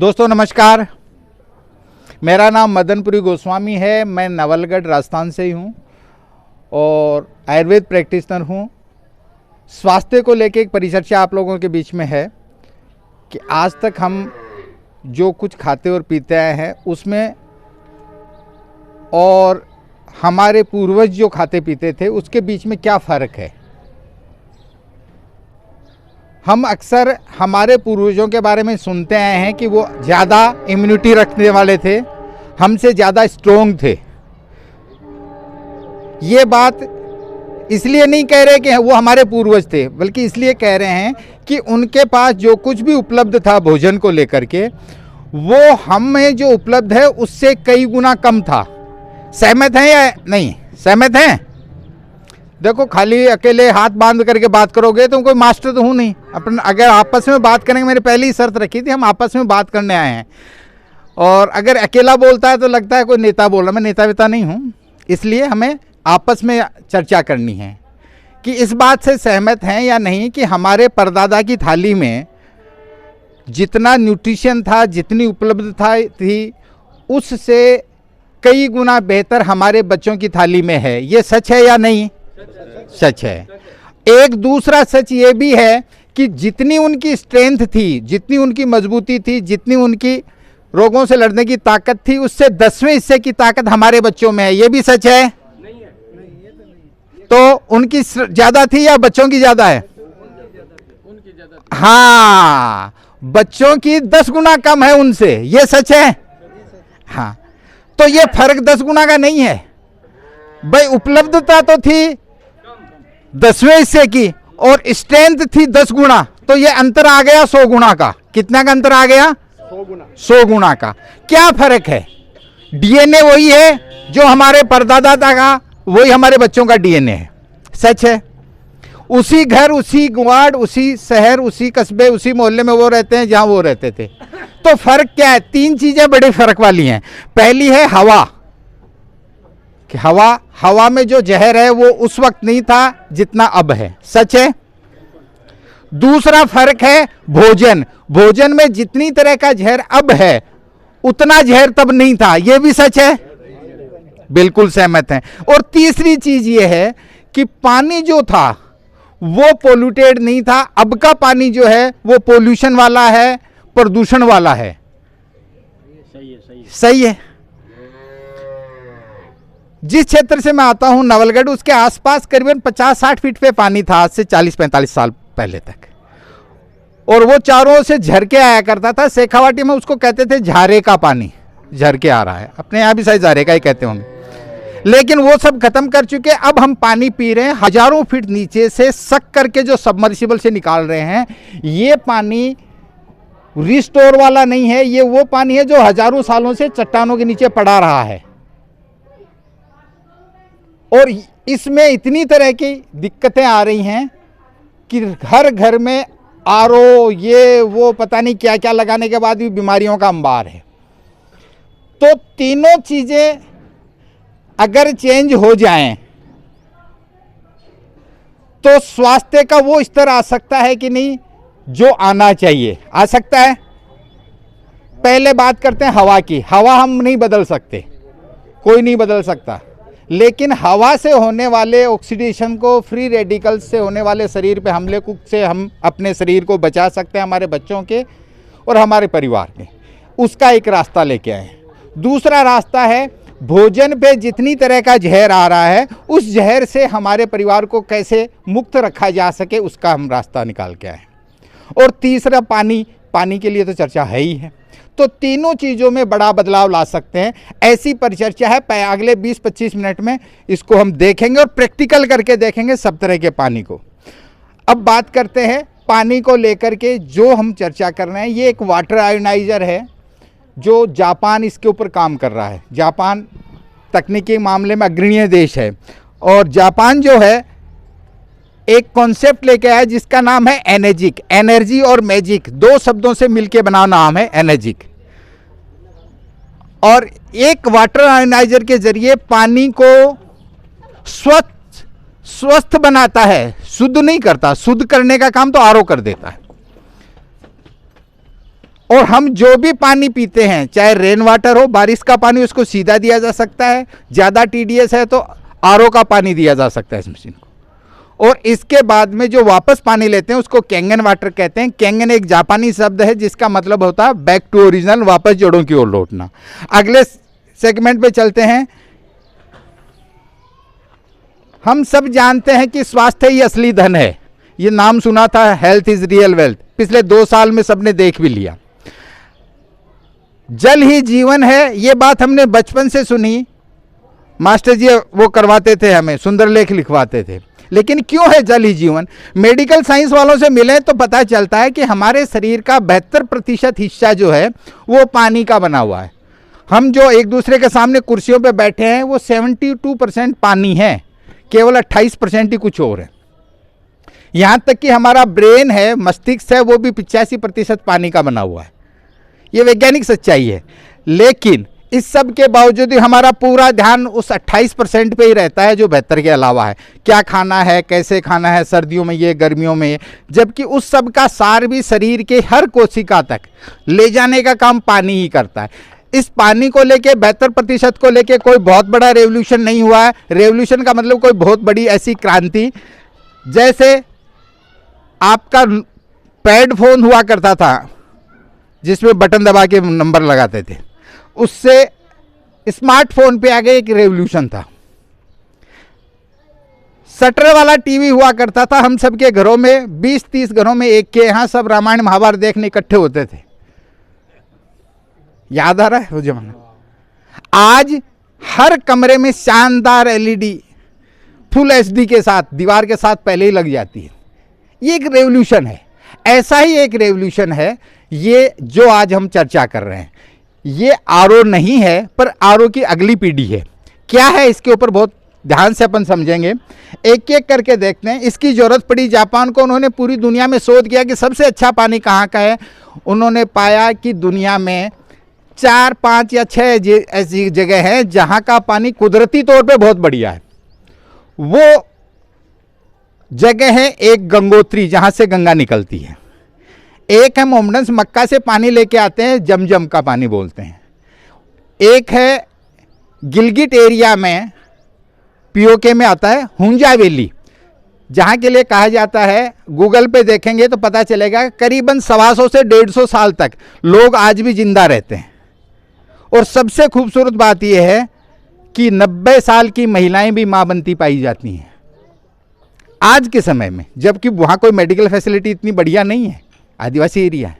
दोस्तों नमस्कार, मेरा नाम मदनपुरी गोस्वामी है। मैं नवलगढ़ राजस्थान से ही हूँ और आयुर्वेद प्रैक्टिशनर हूँ। स्वास्थ्य को लेकर एक परिचर्चा आप लोगों के बीच में है कि आज तक हम जो कुछ खाते और पीते आए हैं उसमें और हमारे पूर्वज जो खाते पीते थे उसके बीच में क्या फ़र्क है। हम अक्सर हमारे पूर्वजों के बारे में सुनते आए हैं कि वो ज़्यादा इम्यूनिटी रखने वाले थे, हमसे ज़्यादा स्ट्रोंग थे। ये बात इसलिए नहीं कह रहे कि वो हमारे पूर्वज थे, बल्कि इसलिए कह रहे हैं कि उनके पास जो कुछ भी उपलब्ध था भोजन को लेकर के, वो हम में जो उपलब्ध है उससे कई गुना कम था। सहमत हैं या नहीं? सहमत हैं? देखो, खाली अकेले हाथ बांध करके बात करोगे तो कोई मास्टर तो हूँ नहीं। अपन अगर आपस में बात करेंगे, मैंने पहले ही शर्त रखी थी हम आपस में बात करने आए हैं, और अगर अकेला बोलता है तो लगता है कोई नेता बोल रहा। मैं नेता वेता नहीं हूँ, इसलिए हमें आपस में चर्चा करनी है कि इस बात से सहमत हैं या नहीं कि हमारे परदादा की थाली में जितना न्यूट्रिशन था, जितनी उपलब्धता थी, उससे कई गुना बेहतर हमारे बच्चों की थाली में है। ये सच है या नहीं? सच है। एक दूसरा सच ये भी है कि जितनी उनकी स्ट्रेंथ थी, जितनी उनकी मजबूती थी, जितनी उनकी रोगों से लड़ने की ताकत थी, उससे 10वें हिस्से की ताकत हमारे बच्चों में है। ये भी सच है? नहीं है। तो उनकी ज्यादा थी या बच्चों की ज्यादा है? उनकी ज्यादा। हाँ, बच्चों की 10 गुना कम है उनसे। ये सच है? हाँ। तो ये फर्क 10 गुना का नहीं है भाई। उपलब्धता तो थी 10वें हिस्से की और स्ट्रेंथ थी 10 गुना, तो ये अंतर आ गया 100 गुना का। कितना का अंतर आ गया? 100 गुना का। क्या फर्क है? डीएनए वही है जो हमारे परदादा का, वही हमारे बच्चों का डीएनए है। सच है। उसी घर, उसी वार्ड, उसी शहर, उसी कस्बे, उसी मोहल्ले में वो रहते हैं जहां वो रहते थे। तो फर्क क्या है? 3 चीजें बड़े फर्क वाली हैं। पहली है हवा, कि हवा में जो जहर है वो उस वक्त नहीं था जितना अब है। सच है। दूसरा फर्क है भोजन। भोजन में जितनी तरह का जहर अब है उतना जहर तब नहीं था। यह भी सच है। बिल्कुल सहमत हैं। और तीसरी चीज ये है कि पानी जो था वो पोल्यूटेड नहीं था। अब का पानी जो है वो पोल्यूशन वाला है, प्रदूषण वाला है। सही है। जिस क्षेत्र से मैं आता हूं नवलगढ़, उसके आसपास करीबन 50-60 फीट पे पानी था आज से 40-45 साल पहले तक, और वो चारों ओर से झरके आया करता था। शेखावाटी में उसको कहते थे झारे का पानी। झरके आ रहा है, अपने यहां भी शायद झारे का ही कहते होंगे, लेकिन वो सब खत्म कर चुके। अब हम पानी पी रहे हैं हजारों फीट नीचे से सक करके, जो सबमर्सिबल से निकाल रहे हैं। ये पानी रिस्टोर वाला नहीं है, ये वो पानी है जो हजारों सालों से चट्टानों के नीचे पड़ा रहा है। और इसमें इतनी तरह की दिक्कतें आ रही हैं कि हर घर में आरओ, ये वो पता नहीं क्या क्या लगाने के बाद भी बीमारियों का अंबार है। तो तीनों चीजें अगर चेंज हो जाएं तो स्वास्थ्य का वो स्तर आ सकता है कि नहीं जो आना चाहिए। आ सकता है। पहले बात करते हैं हवा की। हवा हम नहीं बदल सकते, कोई नहीं बदल सकता, लेकिन हवा से होने वाले ऑक्सीडेशन को, फ्री रेडिकल्स से होने वाले शरीर पे हमले से हम अपने शरीर को बचा सकते हैं, हमारे बच्चों के और हमारे परिवार के। उसका एक रास्ता लेके आए। दूसरा रास्ता है भोजन पे जितनी तरह का जहर आ रहा है उस जहर से हमारे परिवार को कैसे मुक्त रखा जा सके, उसका हम रास्ता निकाल के आए। और तीसरा पानी। पानी के लिए तो चर्चा है ही है। तो तीनों चीज़ों में बड़ा बदलाव ला सकते हैं। ऐसी परिचर्चा है। अगले 20-25 मिनट में इसको हम देखेंगे और प्रैक्टिकल करके देखेंगे सब तरह के पानी को। अब बात करते हैं पानी को लेकर के जो हम चर्चा कर रहे हैं। ये एक वाटर आयोनाइजर है जो जापान इसके ऊपर काम कर रहा है। जापान तकनीकी मामले में अग्रणीय देश है, और जापान जो है एक कॉन्सेप्ट लेके आया जिसका नाम है एनर्जिक। एनर्जी और मैजिक 2 शब्दों से मिलके बना नाम है एनर्जिक। और एक वाटर आयोनाइजर के जरिए पानी को स्वस्थ बनाता है, शुद्ध नहीं करता। शुद्ध करने का काम तो आरओ कर देता है। और हम जो भी पानी पीते हैं, चाहे रेन वाटर हो, बारिश का पानी, उसको सीधा दिया जा सकता है। ज़्यादा TDS है तो RO का पानी दिया जा सकता है इस मशीन को। और इसके बाद में जो वापस पानी लेते हैं उसको कैंगन वाटर कहते हैं। कैंगन एक जापानी शब्द है जिसका मतलब होता है बैक टू ओरिजिनल, वापस जड़ों की ओर लौटना। अगले सेगमेंट पे चलते हैं। हम सब जानते हैं कि स्वास्थ्य ही असली धन है। ये नाम सुना था, हेल्थ इज रियल वेल्थ। पिछले 2 साल में सबने देख भी लिया। जल ही जीवन है, ये बात हमने बचपन से सुनी। मास्टर जी वो करवाते थे, हमें सुंदर लेख लिखवाते थे। लेकिन क्यों है जल ही जीवन? मेडिकल साइंस वालों से मिले तो पता चलता है कि हमारे शरीर का 72% हिस्सा जो है वो पानी का बना हुआ है। हम जो एक दूसरे के सामने कुर्सियों पे बैठे हैं वो 72% पानी है, केवल 28% ही कुछ और है। यहाँ तक कि हमारा ब्रेन है, मस्तिष्क है, वो भी 85% पानी का बना हुआ है। ये वैज्ञानिक सच्चाई है। लेकिन इस सब के बावजूद हमारा पूरा ध्यान उस 28% पे ही रहता है जो 72 के अलावा है। क्या खाना है, कैसे खाना है, सर्दियों में ये, गर्मियों में ये, जबकि उस सब का सार भी शरीर के हर कोशिका तक ले जाने का काम पानी ही करता है। इस पानी को लेके 72% को लेके कोई बहुत बड़ा रेवोल्यूशन नहीं हुआ है। रेवोल्यूशन का मतलब कोई बहुत बड़ी ऐसी क्रांति, जैसे आपका पैड फोन हुआ करता था जिसमें बटन दबा के नंबर लगाते थे, उससे स्मार्टफोन पे आगे एक रेवोल्यूशन था। शटर वाला टीवी हुआ करता था हम सबके घरों में, 20-30 घरों में एक के यहाँ सब रामायण महाभारत देखने इकट्ठे होते थे। याद आ रहा है वो जमाना? आज हर कमरे में शानदार LED फुल HD के साथ, दीवार के साथ पहले ही लग जाती है। ये एक रेवोल्यूशन है। ऐसा ही एक रेवोल्यूशन है ये जो आज हम चर्चा कर रहे हैं। ये RO नहीं है, पर RO की अगली पीढ़ी है। क्या है इसके ऊपर बहुत ध्यान से अपन समझेंगे, एक एक करके देखते हैं। इसकी जरूरत पड़ी जापान को। उन्होंने पूरी दुनिया में शोध किया कि सबसे अच्छा पानी कहाँ का है। उन्होंने पाया कि दुनिया में 4, 5 या 6 ऐसी जगह है जहाँ का पानी कुदरती तौर पे बहुत बढ़िया है। वो जगह है एक गंगोत्री, जहाँ से गंगा निकलती है। एक है मोहम्मडन, मक्का से पानी लेके आते हैं, जमजम का पानी बोलते हैं। एक है गिलगिट एरिया में, POK में आता है, हुंजा वैली, जहाँ के लिए कहा जाता है, गूगल पे देखेंगे तो पता चलेगा, करीबन 125 से 150 साल तक लोग आज भी जिंदा रहते हैं। और सबसे खूबसूरत बात यह है कि 90 साल की महिलाएं भी मां बनती पाई जाती हैं आज के समय में, जबकि वहाँ कोई मेडिकल फैसिलिटी इतनी बढ़िया नहीं है, आदिवासी एरिया है।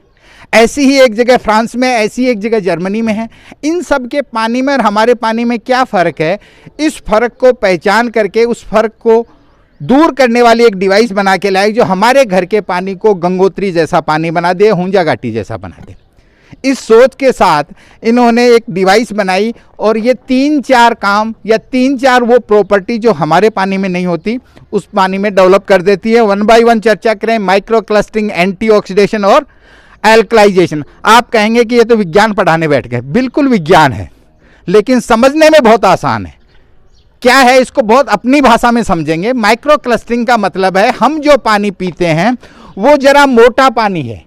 ऐसी ही एक जगह फ्रांस में, ऐसी एक जगह जर्मनी में है। इन सब के पानी में और हमारे पानी में क्या फ़र्क है, इस फ़र्क को पहचान करके उस फ़र्क को दूर करने वाली एक डिवाइस बना के लाए जो हमारे घर के पानी को गंगोत्री जैसा पानी बना दे, हुंजा घाटी जैसा बना दे। इस सोच के साथ इन्होंने एक डिवाइस बनाई और ये 3-4 काम या 3-4 वो प्रॉपर्टी जो हमारे पानी में नहीं होती उस पानी में डेवलप कर देती है। 1 बाय 1 चर्चा करें। माइक्रो क्लस्टरिंग, एंटीऑक्सीडेशन और एल्कलाइजेशन। आप कहेंगे कि ये तो विज्ञान पढ़ाने बैठ गए। बिल्कुल विज्ञान है, लेकिन समझने में बहुत आसान है। क्या है, इसको बहुत अपनी भाषा में समझेंगे। माइक्रो क्लस्टरिंग का मतलब है हम जो पानी पीते हैं वो जरा मोटा पानी है।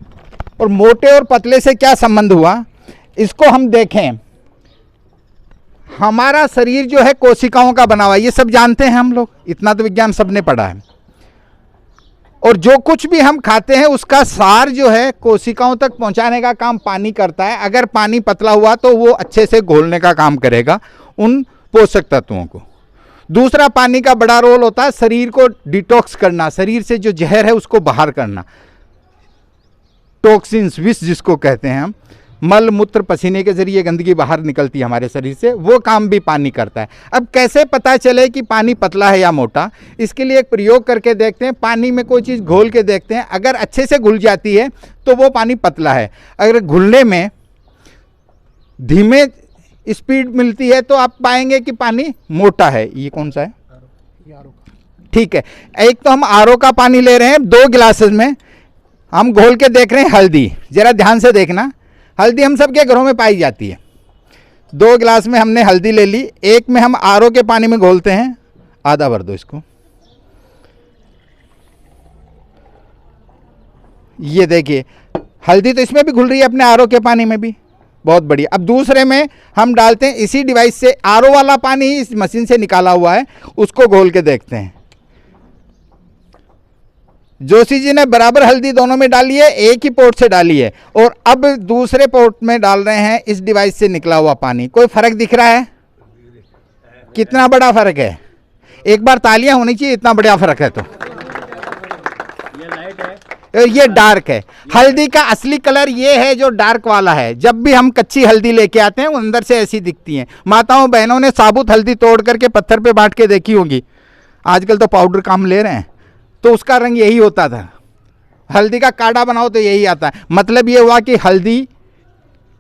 और मोटे और पतले से क्या संबंध हुआ, इसको हम देखें। हमारा शरीर जो है कोशिकाओं का बना हुआ है, ये सब जानते हैं हम लोग, इतना तो विज्ञान सबने पढ़ा है। और जो कुछ भी हम खाते हैं उसका सार जो है कोशिकाओं तक पहुंचाने का काम पानी करता है। अगर पानी पतला हुआ तो वो अच्छे से घोलने का काम करेगा उन पोषक तत्वों को। दूसरा, पानी का बड़ा रोल होता है शरीर को डिटॉक्स करना, शरीर से जो जहर है उसको बाहर करना। टॉक्सिन्स, विष जिसको कहते हैं हम, मल मूत्र पसीने के जरिए गंदगी बाहर निकलती है हमारे शरीर से, वो काम भी पानी करता है। अब कैसे पता चले कि पानी पतला है या मोटा, इसके लिए एक प्रयोग करके देखते हैं। पानी में कोई चीज़ घोल के देखते हैं, अगर अच्छे से घुल जाती है तो वो पानी पतला है। अगर घुलने में धीमे स्पीड मिलती है तो आप पाएंगे कि पानी मोटा है। ये कौन सा है? ठीक है, एक तो हम RO का पानी ले रहे हैं 2 गिलासेस में, हम घोल के देख रहे हैं हल्दी। जरा ध्यान से देखना, हल्दी हम सबके घरों में पाई जाती है। 2 गिलास में हमने हल्दी ले ली, एक में हम RO के पानी में घोलते हैं, आधा भर दो इसको। ये देखिए हल्दी तो इसमें भी घुल रही है अपने आरओ के पानी में भी, बहुत बढ़िया। अब दूसरे में हम डालते हैं इसी डिवाइस से, आरओ वाला पानी ही इस मशीन से निकाला हुआ है, उसको घोल के देखते हैं। जोशी जी ने बराबर हल्दी दोनों में डाली है, एक ही पोर्ट से डाली है, और अब दूसरे पोर्ट में डाल रहे हैं इस डिवाइस से निकला हुआ पानी। कोई फर्क दिख रहा है? कितना बड़ा फर्क है? एक बार तालियां होनी चाहिए, इतना बड़ा फर्क है। तो ये लाइट है, ये डार्क है। हल्दी का असली कलर ये है जो डार्क वाला है। जब भी हम कच्ची हल्दी लेके आते हैं वो अंदर से ऐसी दिखती हैं। माताओं बहनों ने साबुत हल्दी तोड़ करके पत्थर पे बांट के देखी होगी, आजकल तो पाउडर काम ले रहे हैं, तो उसका रंग यही होता था। हल्दी का काढ़ा बनाओ तो यही आता है। मतलब ये हुआ कि हल्दी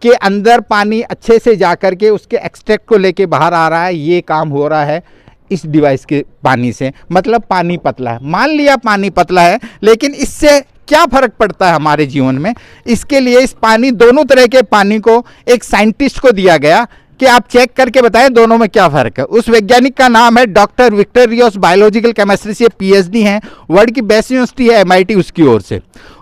के अंदर पानी अच्छे से जा कर के उसके एक्सट्रैक्ट को लेके बाहर आ रहा है, ये काम हो रहा है इस डिवाइस के पानी से। मतलब पानी पतला है, मान लिया पानी पतला है, लेकिन इससे क्या फर्क पड़ता है हमारे जीवन में? इसके लिए इस पानी, दोनों तरह के पानी को एक साइंटिस्ट को दिया गया कि आप चेक करके बताएं दोनों में क्या फर्क है। उस वैज्ञानिक का नाम है doctor Victor Rios, biological chemistry से पीएचडी हैं, वर्ल्ड की बेस्ट यूनिवर्सिटी है एमआईटी, उसकी ओर से।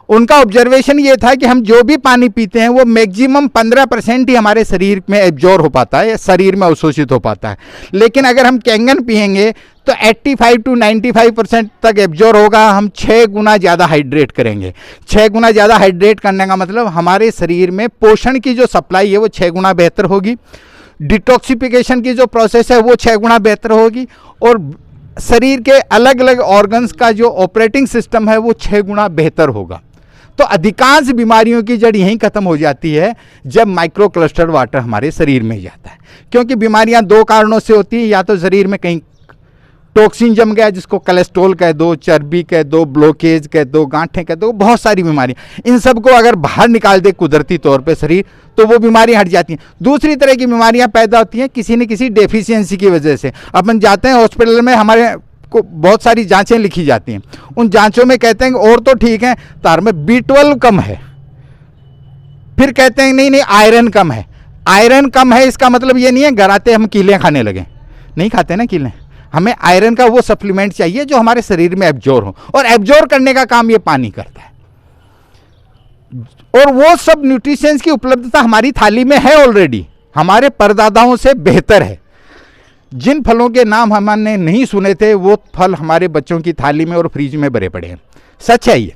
उनका ऑब्जर्वेशन ये था कि हम जो भी पानी पीते हैं वो मैक्सिमम 15% ही हमारे शरीर में एब्जॉर्ब हो पाता है, शरीर में अवशोषित हो पाता है। लेकिन अगर हम कैंगन पिएंगे तो 85 to 95% तक एब्जॉर्ब होगा। हम 6 गुना ज़्यादा हाइड्रेट करेंगे। 6 गुना ज़्यादा हाइड्रेट करने का मतलब हमारे शरीर में पोषण की जो सप्लाई है वो 6 गुना बेहतर होगी, डिटॉक्सिफिकेशन की जो प्रोसेस है वो 6 गुना बेहतर होगी, और शरीर के अलग अलग ऑर्गन्स का जो ऑपरेटिंग सिस्टम है वो 6 गुना बेहतर होगा। तो अधिकांश बीमारियों की जड़ यहीं खत्म हो जाती है जब माइक्रो क्लस्टर वाटर हमारे शरीर में जाता है। क्योंकि बीमारियां 2 कारणों से होती हैं, या तो शरीर में कहीं टॉक्सिन जम गया जिसको कोलेस्ट्रॉल कह दो, चर्बी कह दो, ब्लॉकेज कह दो, गांठें कह दो, बहुत सारी बीमारियां। इन सब को अगर बाहर निकाल दे कुदरती तौर पे शरीर, तो वो बीमारियां हट जाती हैं। दूसरी तरह की बीमारियां पैदा होती हैं किसी न किसी डेफिशिएंसी की वजह से। अपन जाते हैं हॉस्पिटल में, हमारे को बहुत सारी जांचें लिखी जाती हैं, उन जांचों में कहते हैं और तो ठीक है, तार में B12 कम है, फिर कहते हैं नहीं नहीं आयरन कम है। आयरन कम है इसका मतलब ये नहीं है घर आते हम कीलें खाने लगे, नहीं खाते ना कीलें। हमें आयरन का वो सप्लीमेंट चाहिए जो हमारे शरीर में एब्जॉर्ब हो, और एब्जॉर्ब करने का काम ये पानी करता है। और वो सब न्यूट्रिशंस की उपलब्धता हमारी थाली में है ऑलरेडी, हमारे परदादाओं से बेहतर है। जिन फलों के नाम हमने नहीं सुने थे वो फल हमारे बच्चों की थाली में और फ्रिज में भरे पड़े हैं। सच है ये।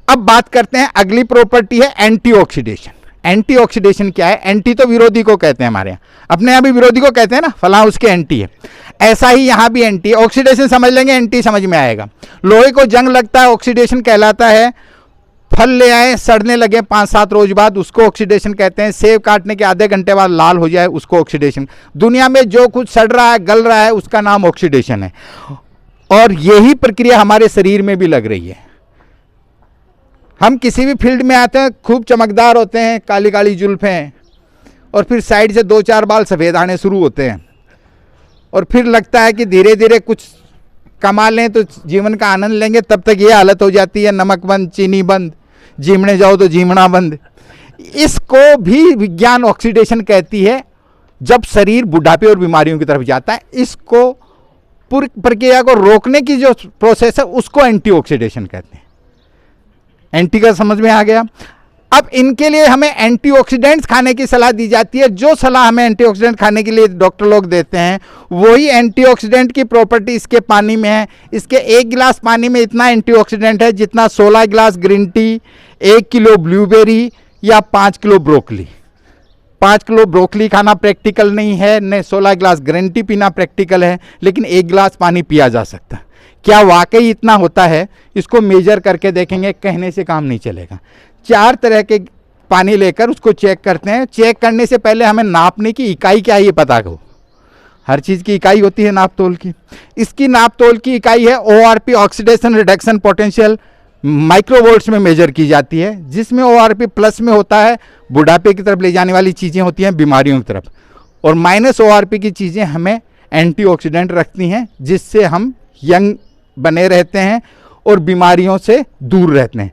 अब बात करते हैं, अगली प्रॉपर्टी है एंटीऑक्सीडेशन। एंटीऑक्सीडेशन क्या है? एंटी तो विरोधी को कहते हैं हमारे यहाँ, अपने यहाँ भी विरोधी को कहते हैं ना, फलां उसके एंटी है। ऐसा ही यहाँ भी एंटी। ऑक्सीडेशन समझ लेंगे, एंटी समझ में आएगा। लोहे को जंग लगता है, ऑक्सीडेशन कहलाता है। फल ले आए, सड़ने लगे 5-7 रोज बाद, उसको ऑक्सीडेशन कहते हैं। सेब काटने के आधे घंटे बाद लाल हो जाए, उसको ऑक्सीडेशन। दुनिया में जो कुछ सड़ रहा है, गल रहा है, उसका नाम ऑक्सीडेशन है। और यही प्रक्रिया हमारे शरीर में भी लग रही है। हम किसी भी फील्ड में आते हैं, खूब चमकदार होते हैं, काली काली जुल्फें, और फिर साइड से 2-4 बाल सफ़ेद आने शुरू होते हैं, और फिर लगता है कि धीरे धीरे कुछ कमा लें तो जीवन का आनंद लेंगे। तब तक ये हालत हो जाती है, नमक बंद, चीनी बंद, जीमने जाओ तो जीमना बंद। इसको भी विज्ञान ऑक्सीडेशन कहती है, जब शरीर बुढ़ापे और बीमारियों की तरफ जाता है। इसको पूरी प्रक्रिया को रोकने की जो प्रोसेस है उसको एंटीऑक्सीडेशन कहते हैं। एंटी का समझ में आ गया। अब इनके लिए हमें एंटीऑक्सीडेंट्स खाने की सलाह दी जाती है। जो सलाह हमें एंटीऑक्सीडेंट खाने के लिए डॉक्टर लोग देते हैं, वही एंटीऑक्सीडेंट की प्रॉपर्टी इसके पानी में है। इसके 1 गिलास पानी में इतना एंटीऑक्सीडेंट है जितना 16 गिलास ग्रीन टी, 1 किलो ब्लूबेरी या 5 किलो ब्रोकली। 5 किलो ब्रोकली खाना प्रैक्टिकल नहीं है, न 16 गिलास ग्रीन टी पीना प्रैक्टिकल है, लेकिन 1 गिलास पानी पिया जा सकता है। क्या वाकई इतना होता है? इसको मेजर करके देखेंगे, कहने से काम नहीं चलेगा। 4 तरह के पानी लेकर उसको चेक करते हैं। चेक करने से पहले हमें नापने की इकाई क्या है ये पता हो। हर चीज़ की इकाई होती है नाप तोल की। इसकी नाप तोल की इकाई है ORP, oxidation reduction potential, microvolts में मेजर की जाती है, जिसमें ORP प्लस में होता है बुढ़ापे की तरफ ले जाने वाली चीज़ें होती हैं, बीमारियों की तरफ, और माइनस ORP की चीज़ें हमें एंटीऑक्सीडेंट रखती हैं, जिससे हम यंग बने रहते हैं और बीमारियों से दूर रहते हैं।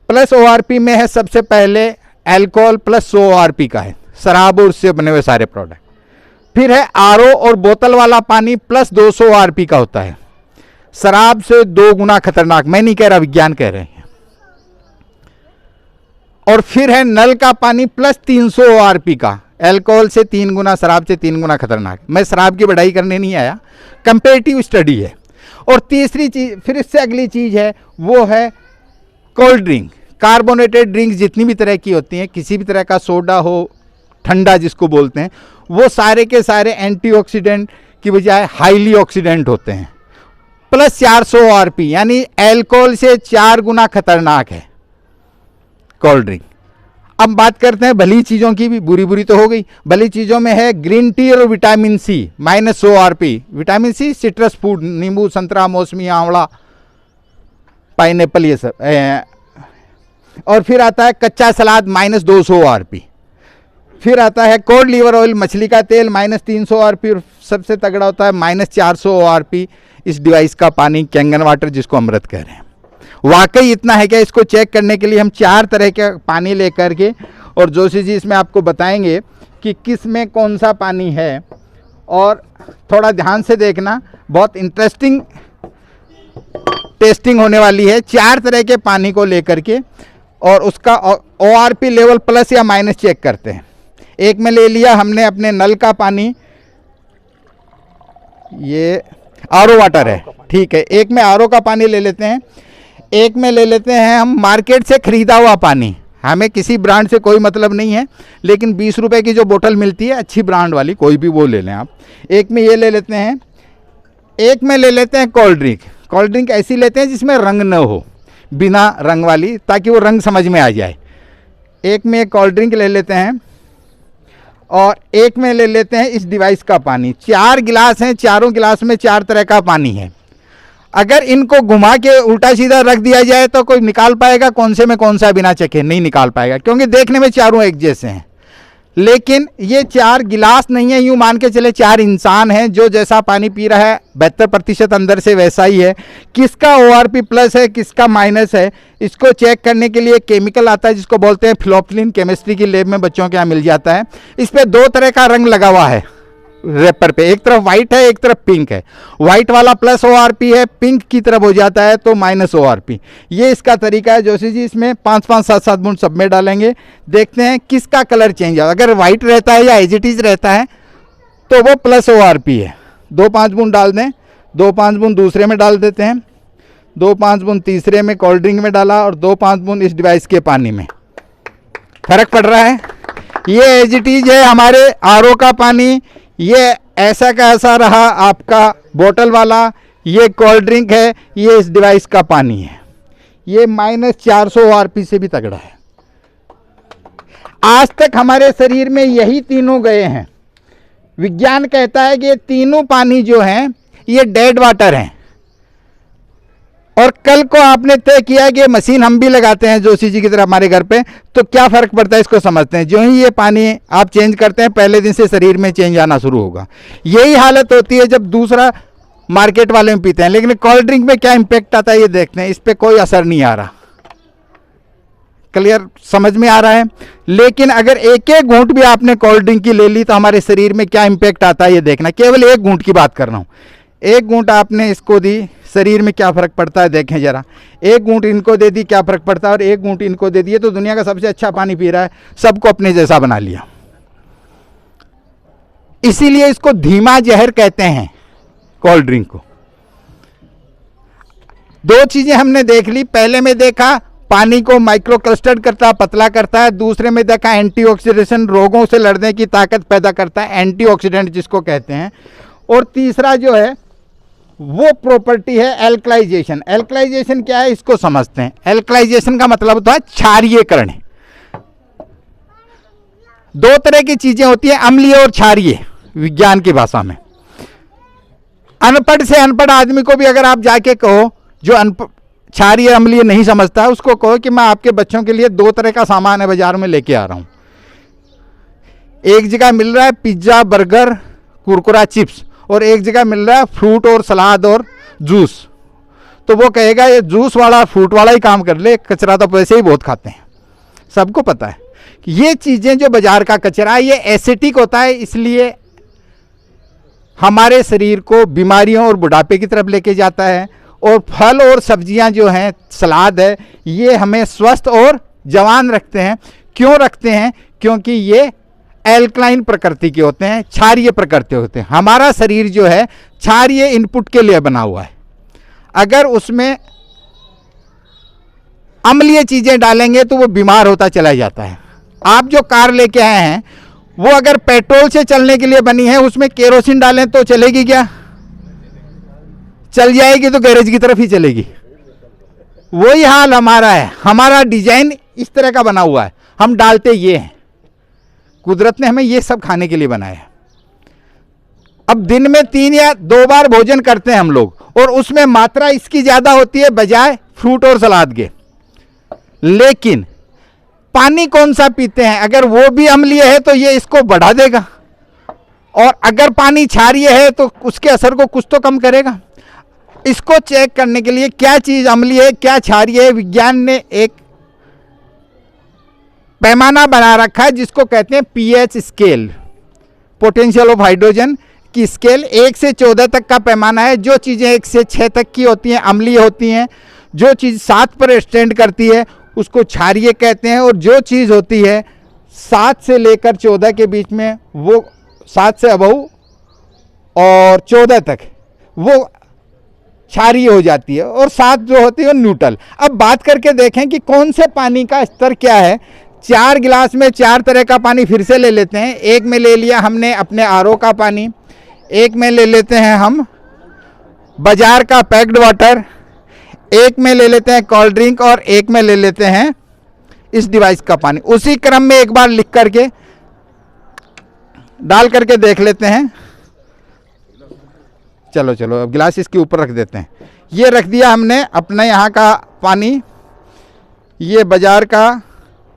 प्लस ORP में है सबसे पहले अल्कोहल, प्लस 100 ORP का है शराब और उससे बने हुए सारे प्रोडक्ट। फिर है RO और बोतल वाला पानी, प्लस 200 ORP का होता है, शराब से 2 गुना खतरनाक। मैं नहीं कह रहा, विज्ञान कह रहे हैं। और फिर है नल का पानी प्लस 300 ORP का, अल्कोहल से 3 गुना, शराब से 3 गुना खतरनाक। मैं शराब की बढ़ाई करने नहीं आया, कंपेरेटिव स्टडी है। और तीसरी चीज, फिर इससे अगली चीज है वो है कोल्ड ड्रिंक, कार्बोनेटेड ड्रिंक जितनी भी तरह की होती हैं, किसी भी तरह का सोडा हो, ठंडा जिसको बोलते हैं, वो सारे के सारे एंटीऑक्सीडेंट की बजाय हाईली ऑक्सीडेंट होते हैं। प्लस 400 ORP, यानी अल्कोहल से 4 गुना खतरनाक है कोल्ड ड्रिंक। अब बात करते हैं भली चीज़ों की भी, बुरी बुरी तो हो गई। भली चीज़ों में है ग्रीन टी और vitamin C, -100 ORP। Vitamin C citrus food, नींबू, संतरा, मौसमी, आंवला, पाइनएप्पल, ये सब। और फिर आता है कच्चा सलाद, -200 ORP। फिर आता है कोड लिवर ऑयल, मछली का तेल, -300 ORP। और सबसे तगड़ा होता है -400 ORP इस डिवाइस का पानी, कैंगन वाटर, जिसको अमृत कह रहे हैं। वाकई इतना है क्या? इसको चेक करने के लिए हम 4 तरह के पानी लेकर के, और जोशी जी इसमें आपको बताएंगे कि किस में कौन सा पानी है। और थोड़ा ध्यान से देखना, बहुत इंटरेस्टिंग टेस्टिंग होने वाली है। 4 तरह के पानी को लेकर के और उसका ORP लेवल प्लस या माइनस चेक करते हैं। एक में ले लिया हमने अपने नल का पानी, ये RO वाटर है, ठीक है। एक में RO का पानी ले लेते हैं। एक में ले लेते हैं हम मार्केट से खरीदा हुआ पानी, हमें किसी ब्रांड से कोई मतलब नहीं है, लेकिन 20 रुपए की जो बोतल मिलती है अच्छी ब्रांड वाली, कोई भी वो ले लें आप। एक में ये ले लेते हैं। एक में ले लेते हैं कोल्ड ड्रिंक। कोल्ड ड्रिंक ऐसी लेते हैं जिसमें रंग न हो, बिना रंग वाली, ताकि वो रंग समझ में आ जाए। एक में कोल्ड ड्रिंक ले लेते हैं और एक में ले लेते हैं इस डिवाइस का पानी। 4 गिलास हैं, चारों गिलास में 4 तरह का पानी है। अगर इनको घुमा के उल्टा सीधा रख दिया जाए तो कोई निकाल पाएगा कौन से में कौन सा बिना चखे? नहीं निकाल पाएगा, क्योंकि देखने में चारों एक जैसे हैं। लेकिन ये 4 गिलास नहीं है, यूं मान के चले 4 इंसान हैं, जो जैसा पानी पी रहा है 72% अंदर से वैसा ही है। किसका ORP प्लस है, किसका माइनस है, इसको चेक करने के लिए केमिकल आता है जिसको बोलते हैं फ्लोप्लिन। केमिस्ट्री की लैब में बच्चों के यहाँ मिल जाता है। इस पर 2 तरह का रंग लगा हुआ है रेपर पे, एक तरफ वाइट है, एक तरफ पिंक है। वाइट वाला प्लस ORP है, पिंक की तरफ हो जाता है तो माइनस ORP। ये इसका तरीका है। जोशी जी इसमें 5-5, 7-7 बूंद सब में डालेंगे, देखते हैं किसका कलर चेंज है। अगर वाइट रहता है या एज इट इज रहता है तो वो प्लस ORP है। 2-5 बूंद डाल दें, 2-5 बूंद दूसरे में डाल देते हैं, 2-5 बूंद तीसरे में कोल्ड ड्रिंक में डाला, और 2-5 बूंद इस डिवाइस के पानी में। फर्क पड़ रहा है? ये एज इट इज है हमारे RO का पानी, ये ऐसा का ऐसा रहा आपका बोतल वाला। ये कोल्ड ड्रिंक है, ये इस डिवाइस का पानी है। ये -400 ORP से भी तगड़ा है। आज तक हमारे शरीर में यही तीनों गए हैं। विज्ञान कहता है कि ये तीनों पानी जो हैं ये डेड वाटर हैं। और कल को आपने तय किया कि मशीन हम भी लगाते हैं जोशी जी की तरह हमारे घर पे, तो क्या फर्क पड़ता है इसको समझते हैं। जो ही ये पानी आप चेंज करते हैं, पहले दिन से शरीर में चेंज आना शुरू होगा। यही हालत होती है जब दूसरा मार्केट वाले में पीते हैं। लेकिन कोल्ड ड्रिंक में क्या इंपैक्ट आता है ये देखते हैं, इस पर कोई असर नहीं आ रहा। क्लियर समझ में आ रहा है? लेकिन अगर एक एक घूंट भी आपने कोल्ड ड्रिंक की ले ली तो हमारे शरीर में क्या इंपैक्ट आता है ये देखना। केवल एक घूंट की बात कर रहा हूं। एक घूंट आपने इसको दी, शरीर में क्या फर्क पड़ता है देखें जरा। एक घूंट इनको दे दी, क्या फर्क पड़ता है, और एक घूंट इनको दे दिए तो दुनिया का सबसे अच्छा पानी पी रहा है, सबको अपने जैसा बना लिया। इसीलिए इसको धीमा जहर कहते हैं कोल्ड ड्रिंक को। 2 चीजें हमने देख ली। पहले में देखा पानी को माइक्रो क्लस्टर करता, पतला करता है। दूसरे में देखा एंटीऑक्सीडेशन, रोगों से लड़ने की ताकत पैदा करता है, एंटीऑक्सीडेंट जिसको कहते हैं। और तीसरा जो है वो प्रॉपर्टी है एल्कलाइजेशन। एल्कलाइजेशन क्या है इसको समझते हैं। एल्कलाइजेशन का मतलब होता है क्षारीयकरण। 2 तरह की चीजें होती है, अम्लीय और क्षारीय, विज्ञान की भाषा में। अनपढ़ से अनपढ़ आदमी को भी अगर आप जाके कहो, जो क्षारीय अम्लीय नहीं समझता है, उसको कहो कि मैं आपके बच्चों के लिए 2 तरह का सामान है बाजार में लेके आ रहा हूं। एक जगह मिल रहा है पिज्जा, बर्गर, कुरकुरा, चिप्स, और एक जगह मिल रहा है फ्रूट और सलाद और जूस। तो वो कहेगा ये जूस वाला फ्रूट वाला ही काम कर ले, कचरा तो वैसे ही बहुत खाते हैं। सबको पता है कि ये चीज़ें जो बाजार का कचरा है ये एसिटिक होता है, इसलिए हमारे शरीर को बीमारियों और बुढ़ापे की तरफ लेके जाता है। और फल और सब्जियां जो हैं, सलाद है, ये हमें स्वस्थ और जवान रखते हैं। क्यों रखते हैं? क्योंकि ये एल्कलाइन प्रकृति के होते हैं, क्षारीय प्रकृति होते हैं। हमारा शरीर जो है क्षारीय इनपुट के लिए बना हुआ है। अगर उसमें अम्लीय चीजें डालेंगे तो वो बीमार होता चला जाता है। आप जो कार लेके आए हैं वो अगर पेट्रोल से चलने के लिए बनी है, उसमें केरोसिन डालें तो चलेगी क्या? चल जाएगी तो गैरेज की तरफ ही चलेगी। वही हाल हमारा है। हमारा डिजाइन इस तरह का बना हुआ है, हम डालते ये हैं। कुदरत ने हमें ये सब खाने के लिए बनाया है। अब दिन में 3 या 2 बार भोजन करते हैं हम लोग, और उसमें मात्रा इसकी ज्यादा होती है बजाय फ्रूट और सलाद के। लेकिन पानी कौन सा पीते हैं? अगर वो भी अम्लीय है तो ये इसको बढ़ा देगा, और अगर पानी क्षारीय है तो उसके असर को कुछ तो कम करेगा। इसको चेक करने के लिए क्या चीज अम्लीय है क्या क्षारीय है, विज्ञान ने एक पैमाना बना रखा है जिसको कहते हैं pH scale, potential of hydrogen की स्केल। 1 से 14 तक का पैमाना है। जो चीजें 1 से 6 तक की होती हैं अम्लीय होती हैं, जो चीज 7 पर स्टैंड करती है उसको क्षारीय कहते हैं, और जो चीज होती है 7 से लेकर 14 के बीच में, वो 7 से अबव और 14 तक वो क्षारीय हो जाती है, और 7 जो होती है वो न्यूट्रल। अब बात करके देखें कि कौन से पानी का स्तर क्या है। 4 गिलास में 4 तरह का पानी फिर से ले लेते हैं। एक में ले लिया हमने अपने आरओ का पानी, एक में ले लेते हैं हम बाजार का पैक्ड वाटर, एक में ले लेते हैं कोल्ड ड्रिंक, और एक में ले लेते हैं इस डिवाइस का पानी। उसी क्रम में एक बार लिख करके डाल करके देख लेते हैं। चलो चलो अब गिलास इसके ऊपर रख देते हैं। ये रख दिया हमने अपने यहाँ का पानी, ये बाजार का,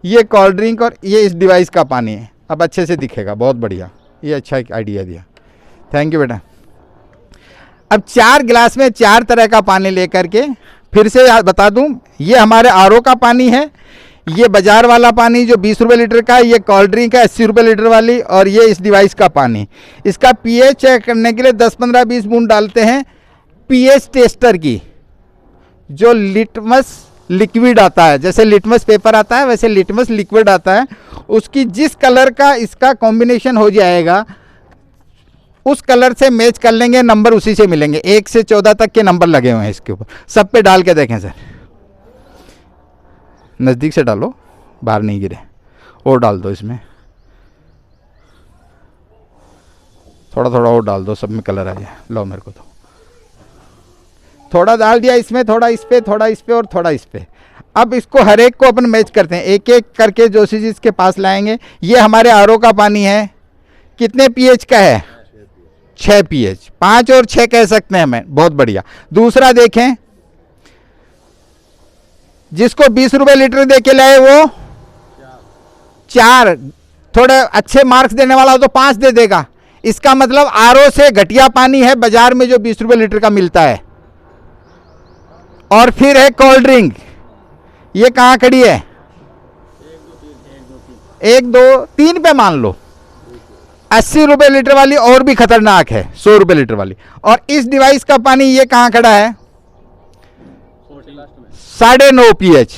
ये कोल्ड ड्रिंक, और ये इस डिवाइस का पानी है। अब अच्छे से दिखेगा, बहुत बढ़िया, ये अच्छा एक आइडिया दिया, थैंक यू बेटा। अब 4 गिलास में 4 तरह का पानी लेकर के फिर से बता दूं, ये हमारे आरओ का पानी है, ये बाजार वाला पानी जो 20 रुपये लीटर का है, ये कोल्ड ड्रिंक है 80 रुपये लीटर वाली, और ये इस डिवाइस का पानी। इसका पीएच चेक करने के लिए 10, 15, 20 बूंद डालते हैं पीएच टेस्टर की, जो लिटमस लिक्विड आता है। जैसे लिटमस पेपर आता है वैसे लिटमस लिक्विड आता है। उसकी जिस कलर का इसका कॉम्बिनेशन हो जाएगा उस कलर से मैच कर लेंगे, नंबर उसी से मिलेंगे। 1 से 14 तक के नंबर लगे हुए हैं इसके ऊपर। सब पे डाल के देखें सर, नज़दीक से डालो, बाहर नहीं गिरे, और डाल दो इसमें, थोड़ा थोड़ा और डाल दो, सब में कलर आ जाए। लो मेरे को तो थोड़ा डाल दिया इसमें, थोड़ा इस पे, थोड़ा इस पे, और थोड़ा इस पे। अब इसको हर एक को अपन मैच करते हैं, एक एक करके जो चीज़ इसके पास लाएंगे। ये हमारे आरओ का पानी है, कितने पीएच का है? 6 पीएच, 5 और 6 कह सकते हैं हमें, बहुत बढ़िया। दूसरा देखें, जिसको 20 रुपये लीटर दे के लाए वो 4, थोड़े अच्छे मार्क्स देने वाला हो तो 5 दे देगा। इसका मतलब आरओ से घटिया पानी है बाजार में जो 20 रुपये लीटर का मिलता है। और फिर है कोल्ड ड्रिंक, ये कहाँ खड़ी है? 1, 2, 3 पे मान लो। 80 रुपये लीटर वाली और भी खतरनाक है, 100 रुपये लीटर वाली। और इस डिवाइस का पानी ये कहाँ खड़ा है? 9.5 पीएच,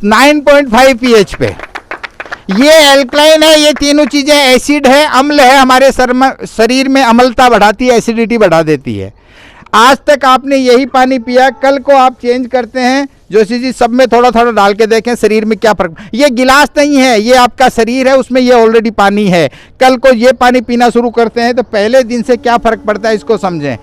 9.5 पीएच पे। ये एल्कलाइन है, ये तीनों चीजें एसिड है, अम्ल है, हमारे शरीर में अम्लता बढ़ाती है, एसिडिटी बढ़ा देती है। आज तक आपने यही पानी पिया, कल को आप चेंज करते हैं जो चीज़, सब में थोड़ा थोड़ा डाल के देखें शरीर में क्या फर्क। ये गिलास नहीं है, ये आपका शरीर है, उसमें ये ऑलरेडी पानी है। कल को ये पानी पीना शुरू करते हैं तो पहले दिन से क्या फर्क पड़ता है इसको समझें।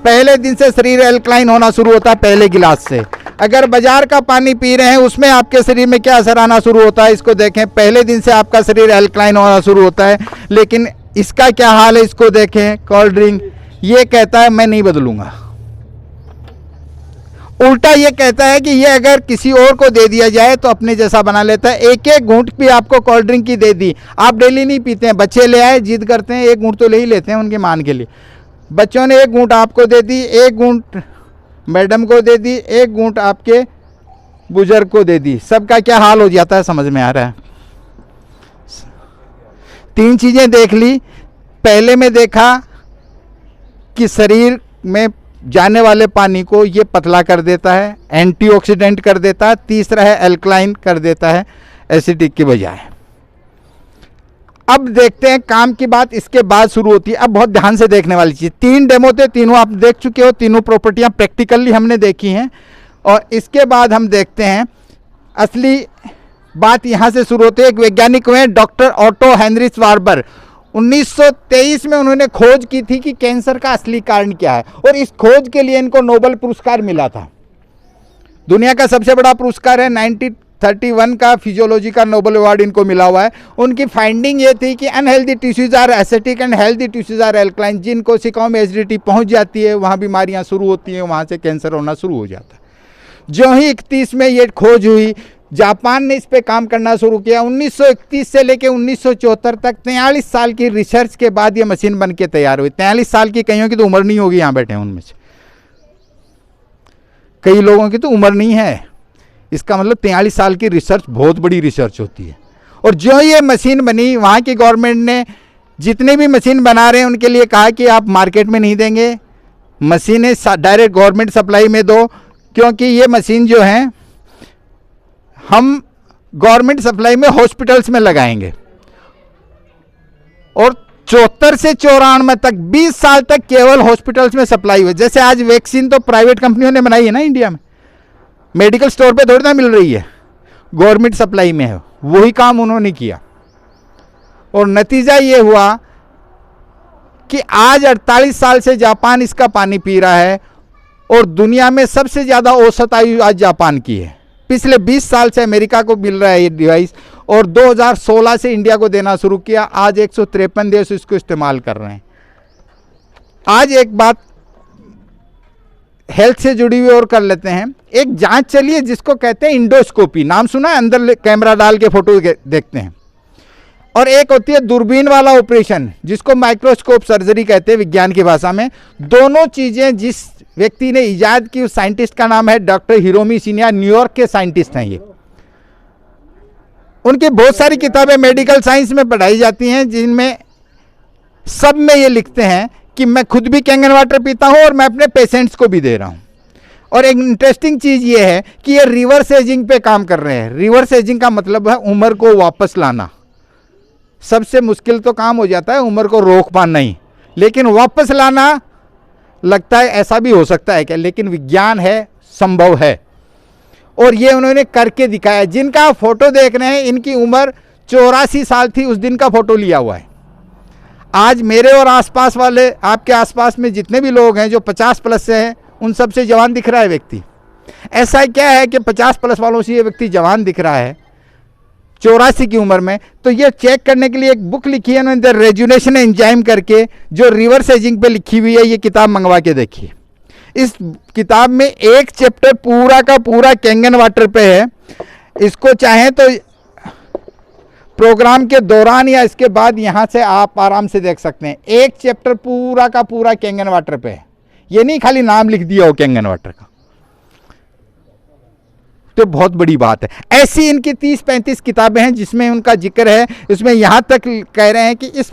पहले दिन से शरीर एल्कलाइन होना शुरू होता है, पहले गिलास से। अगर बाजार का पानी पी रहे हैं उसमें आपके शरीर में क्या असर आना शुरू होता है इसको देखें। पहले दिन से आपका शरीर एल्कलाइन होना शुरू होता है। लेकिन इसका क्या हाल है इसको देखें। कोल्ड ड्रिंक ये कहता है मैं नहीं बदलूंगा, उल्टा ये कहता है कि ये अगर किसी और को दे दिया जाए तो अपने जैसा बना लेता है। एक एक घूंट भी आपको कोल्ड ड्रिंक की दे दी, आप डेली नहीं पीते हैं, बच्चे ले आए जिद करते हैं, एक घूंट तो ले ही लेते हैं उनके मान के लिए। बच्चों ने एक घूंट आपको दे दी, एक घूंट मैडम को दे दी, एक घूंट आपके बुजुर्ग को दे दी, सबका क्या हाल हो जाता है समझ में आ रहा है। 3 चीजें देख ली। पहले में देखा कि शरीर में जाने वाले पानी को ये पतला कर देता है, एंटीऑक्सीडेंट कर देता है। तीसरा है एल्कलाइन कर देता है। एसिटिक के बजाय। अब देखते हैं काम की बात इसके बाद शुरू होती है। अब बहुत ध्यान से देखने वाली चीज़, 3 डेमो थे, तीनों आप देख चुके हो, तीनों प्रॉपर्टियां प्रैक्टिकली हमने देखी हैं। और इसके बाद हम देखते हैं असली बात यहाँ से शुरू होती है। एक वैज्ञानिक हुए डॉक्टर ऑटो हेनरी वार्बर, 1923 में उन्होंने खोज की थी कि कैंसर का असली कारण क्या है, और इस खोज के लिए इनको नोबेल पुरस्कार मिला था। दुनिया का सबसे बड़ा पुरस्कार है, 1931 का फिजियोलॉजी का नोबेल अवार्ड इनको मिला हुआ है। उनकी फाइंडिंग ये थी कि unhealthy tissues are acidic and healthy tissues are alkaline. जिन कोशिकाओं में एसिडिटी पहुंच जाती है वहाँ बीमारियाँ शुरू होती हैं, वहाँ से कैंसर होना शुरू हो जाता है। जो ही 31 में ये खोज हुई, जापान ने इस पे काम करना शुरू किया। 1931 से लेकर 1974 तक 43 साल की रिसर्च के बाद ये मशीन बन के तैयार हुई। 43 साल की, कईयों की तो उम्र नहीं होगी, यहाँ बैठे हैं उनमें से कई लोगों की तो उम्र नहीं है। इसका मतलब 43 साल की रिसर्च बहुत बड़ी रिसर्च होती है। और जो ये मशीन बनी, वहाँ की गवर्नमेंट ने जितने भी मशीन बना रहे हैं उनके लिए कहा कि आप मार्केट में नहीं देंगे, मशीनें डायरेक्ट गवर्नमेंट सप्लाई में दो, क्योंकि ये मशीन जो है हम गवर्नमेंट सप्लाई में हॉस्पिटल्स में लगाएंगे। और 74 से 94 तक 20 साल तक केवल हॉस्पिटल्स में सप्लाई हुई। जैसे आज वैक्सीन तो प्राइवेट कंपनियों ने बनाई है ना इंडिया में, मेडिकल स्टोर पे थोड़ी ना मिल रही है, गवर्नमेंट सप्लाई में है। वही काम उन्होंने किया और नतीजा ये हुआ कि आज 48 साल से जापान इसका पानी पी रहा है और दुनिया में सबसे ज़्यादा औसत आयु आज जापान की है। पिछले 20 साल से अमेरिका को मिल रहा है ये डिवाइस और 2016 से इंडिया को देना शुरू किया। आज 153 देश इसको इस्तेमाल कर रहे हैं। आज एक बात हेल्थ से जुड़ी हुई और कर लेते हैं। एक जांच चली है जिसको कहते हैं इंडोस्कोपी, नाम सुना है? अंदर कैमरा डाल के फोटो देखते हैं। और एक होती है दूरबीन वाला ऑपरेशन जिसको माइक्रोस्कोप सर्जरी कहते हैं विज्ञान की भाषा में। दोनों चीज़ें जिस व्यक्ति ने इजाद की उस साइंटिस्ट का नाम है डॉक्टर हिरोमी शिनिया, न्यूयॉर्क के साइंटिस्ट हैं ये। उनकी बहुत सारी किताबें मेडिकल साइंस में पढ़ाई जाती हैं जिनमें सब में ये लिखते हैं कि मैं खुद भी कैंगन वाटर पीता हूं और मैं अपने पेशेंट्स को भी दे रहा हूं। और एक इंटरेस्टिंग चीज़ ये है कि ये रिवर्स एजिंग पे काम कर रहे हैं। रिवर्स एजिंग का मतलब है उम्र को वापस लाना। सबसे मुश्किल तो काम हो जाता है उम्र को रोक पाना ही, लेकिन वापस लाना लगता है ऐसा भी हो सकता है क्या, लेकिन विज्ञान है, संभव है। और ये उन्होंने करके दिखाया। जिनका आप फोटो देख रहे हैं इनकी उम्र 84 साल थी, उस दिन का फोटो लिया हुआ है। आज मेरे और आसपास वाले, आपके आसपास में जितने भी लोग हैं जो 50 प्लस से हैं, उन सबसे जवान दिख रहा है व्यक्ति। ऐसा क्या है कि 50 प्लस वालों से ये व्यक्ति जवान दिख रहा है 84 की उम्र में? तो ये चेक करने के लिए एक बुक लिखी है उन्होंने, द रेजुनेशन एंजाइम करके, जो रिवर्स एजिंग पे लिखी हुई है। ये किताब मंगवा के देखिए। इस किताब में एक चैप्टर पूरा का पूरा कैंगन वाटर पे है। इसको चाहें तो प्रोग्राम के दौरान या इसके बाद यहाँ से आप आराम से देख सकते हैं। एक चैप्टर पूरा का पूरा कैंगन वाटर पे है। ये नहीं खाली नाम लिख दिया हो कैंगन वाटर का, तो बहुत बड़ी बात है। ऐसी इनकी 30-35 किताबें हैं जिसमें उनका जिक्र है। इसमें यहाँ तक कह रहे हैं कि इस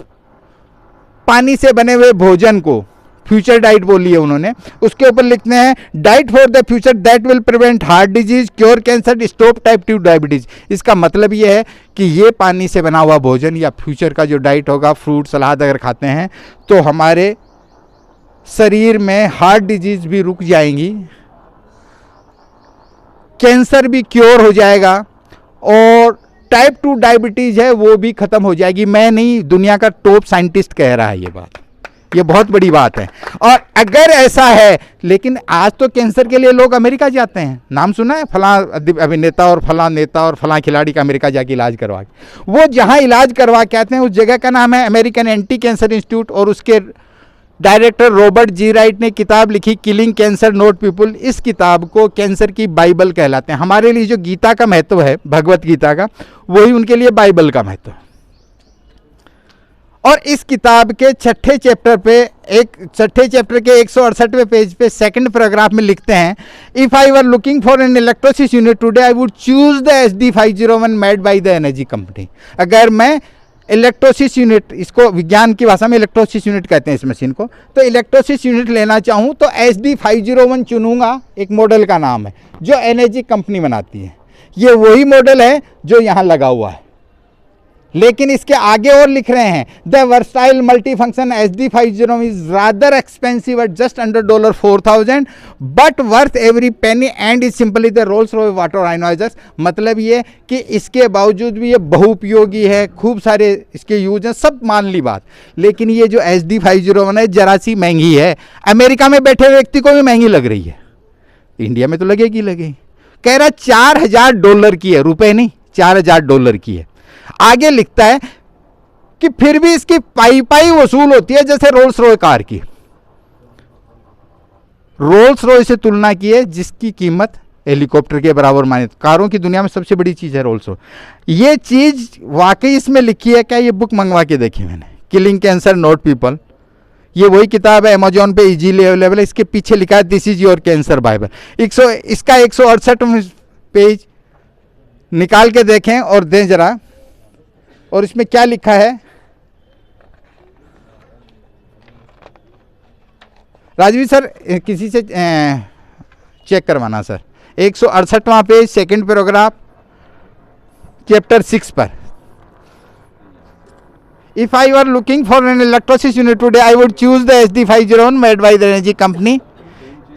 पानी से बने हुए भोजन को फ्यूचर डाइट बोली है उन्होंने। उसके ऊपर लिखते हैं diet for the future that will prevent heart disease, cure cancer, stop type 2 diabetes. इसका मतलब ये है कि ये पानी से बना हुआ भोजन या फ्यूचर का जो डाइट होगा, फ्रूट सलाद अगर खाते हैं तो हमारे शरीर में हार्ट डिजीज भी रुक जाएंगी, कैंसर भी क्योर हो जाएगा और टाइप 2 डायबिटीज़ है वो भी ख़त्म हो जाएगी। मैं नहीं, दुनिया का टॉप साइंटिस्ट कह रहा है ये बात। ये बहुत बड़ी बात है। और अगर ऐसा है, लेकिन आज तो कैंसर के लिए लोग अमेरिका जाते हैं। नाम सुना है? फलां अभिनेता और फलां नेता और फलां खिलाड़ी का अमेरिका जाके इलाज करवा के, वो जहाँ इलाज करवा के आते हैं उस जगह का नाम है अमेरिकन एंटी कैंसर इंस्टीट्यूट। और उसके डायरेक्टर रॉबर्ट जी राइट ने किताब लिखी किलिंग कैंसर नॉट पीपुल। इस किताब को कैंसर की बाइबल कहलाते हैं। हमारे लिए जो गीता का महत्व है, भगवत गीता का, वही उनके लिए बाइबल का महत्व है। और इस किताब के छठे चैप्टर के 168वें पेज पे सेकंड पैराग्राफ में लिखते हैं, if I were looking for an electrolysis unit today I would choose the SD501 made by the energy company. अगर मैं इलेक्ट्रोसिस यूनिट, इसको विज्ञान की भाषा में इलेक्ट्रोसिस यूनिट कहते हैं इस मशीन को, तो इलेक्ट्रोसिस यूनिट लेना चाहूँ तो SD501 चुनूंगा। एक मॉडल का नाम है जो एनर्जी कंपनी बनाती है। ये वही मॉडल है जो यहाँ लगा हुआ है, लेकिन इसके आगे और लिख रहे हैं the versatile multi function SD50 is rather expensive at just under $4,000 but worth every penny and is simply the Rolls Royce water ionisers. मतलब ये कि इसके बावजूद भी ये बहुउपयोगी है, खूब सारे इसके यूज हैं, सब मान ली बात, लेकिन ये जो SD501 है जरा सी महंगी है। अमेरिका में बैठे व्यक्ति को भी महंगी लग रही है, इंडिया में तो लगेगी लगेगी। कह रहा $4,000 की है, रुपए नहीं, $4,000 की है। आगे लिखता है कि फिर भी इसकी पाई वसूल होती है जैसे रोल्स रॉय कार की। रोल्स रॉय से तुलना की है जिसकी कीमत हेलीकॉप्टर के बराबर मानी। कारों की दुनिया में सबसे बड़ी चीज है रोल्स रॉय। ये चीज वाकई इसमें लिखी है क्या? ये बुक मंगवा के देखी मैंने, किलिंग कैंसर नॉट पीपल। ये वही किताब है, अमेजोन पे इजीली अवेलेबल है। इसके पीछे लिखा है this is your cancer Bible. इसका 168 पेज निकाल के देखें और दें जरा। और इसमें क्या लिखा है राजवीर सर, किसी से चेक करवाना सर। 168वां पेज, सेकंड पैराग्राफ, चैप्टर 6 पर। If I were looking for an electrolysis unit today, I would choose the SD501 made by the energy company।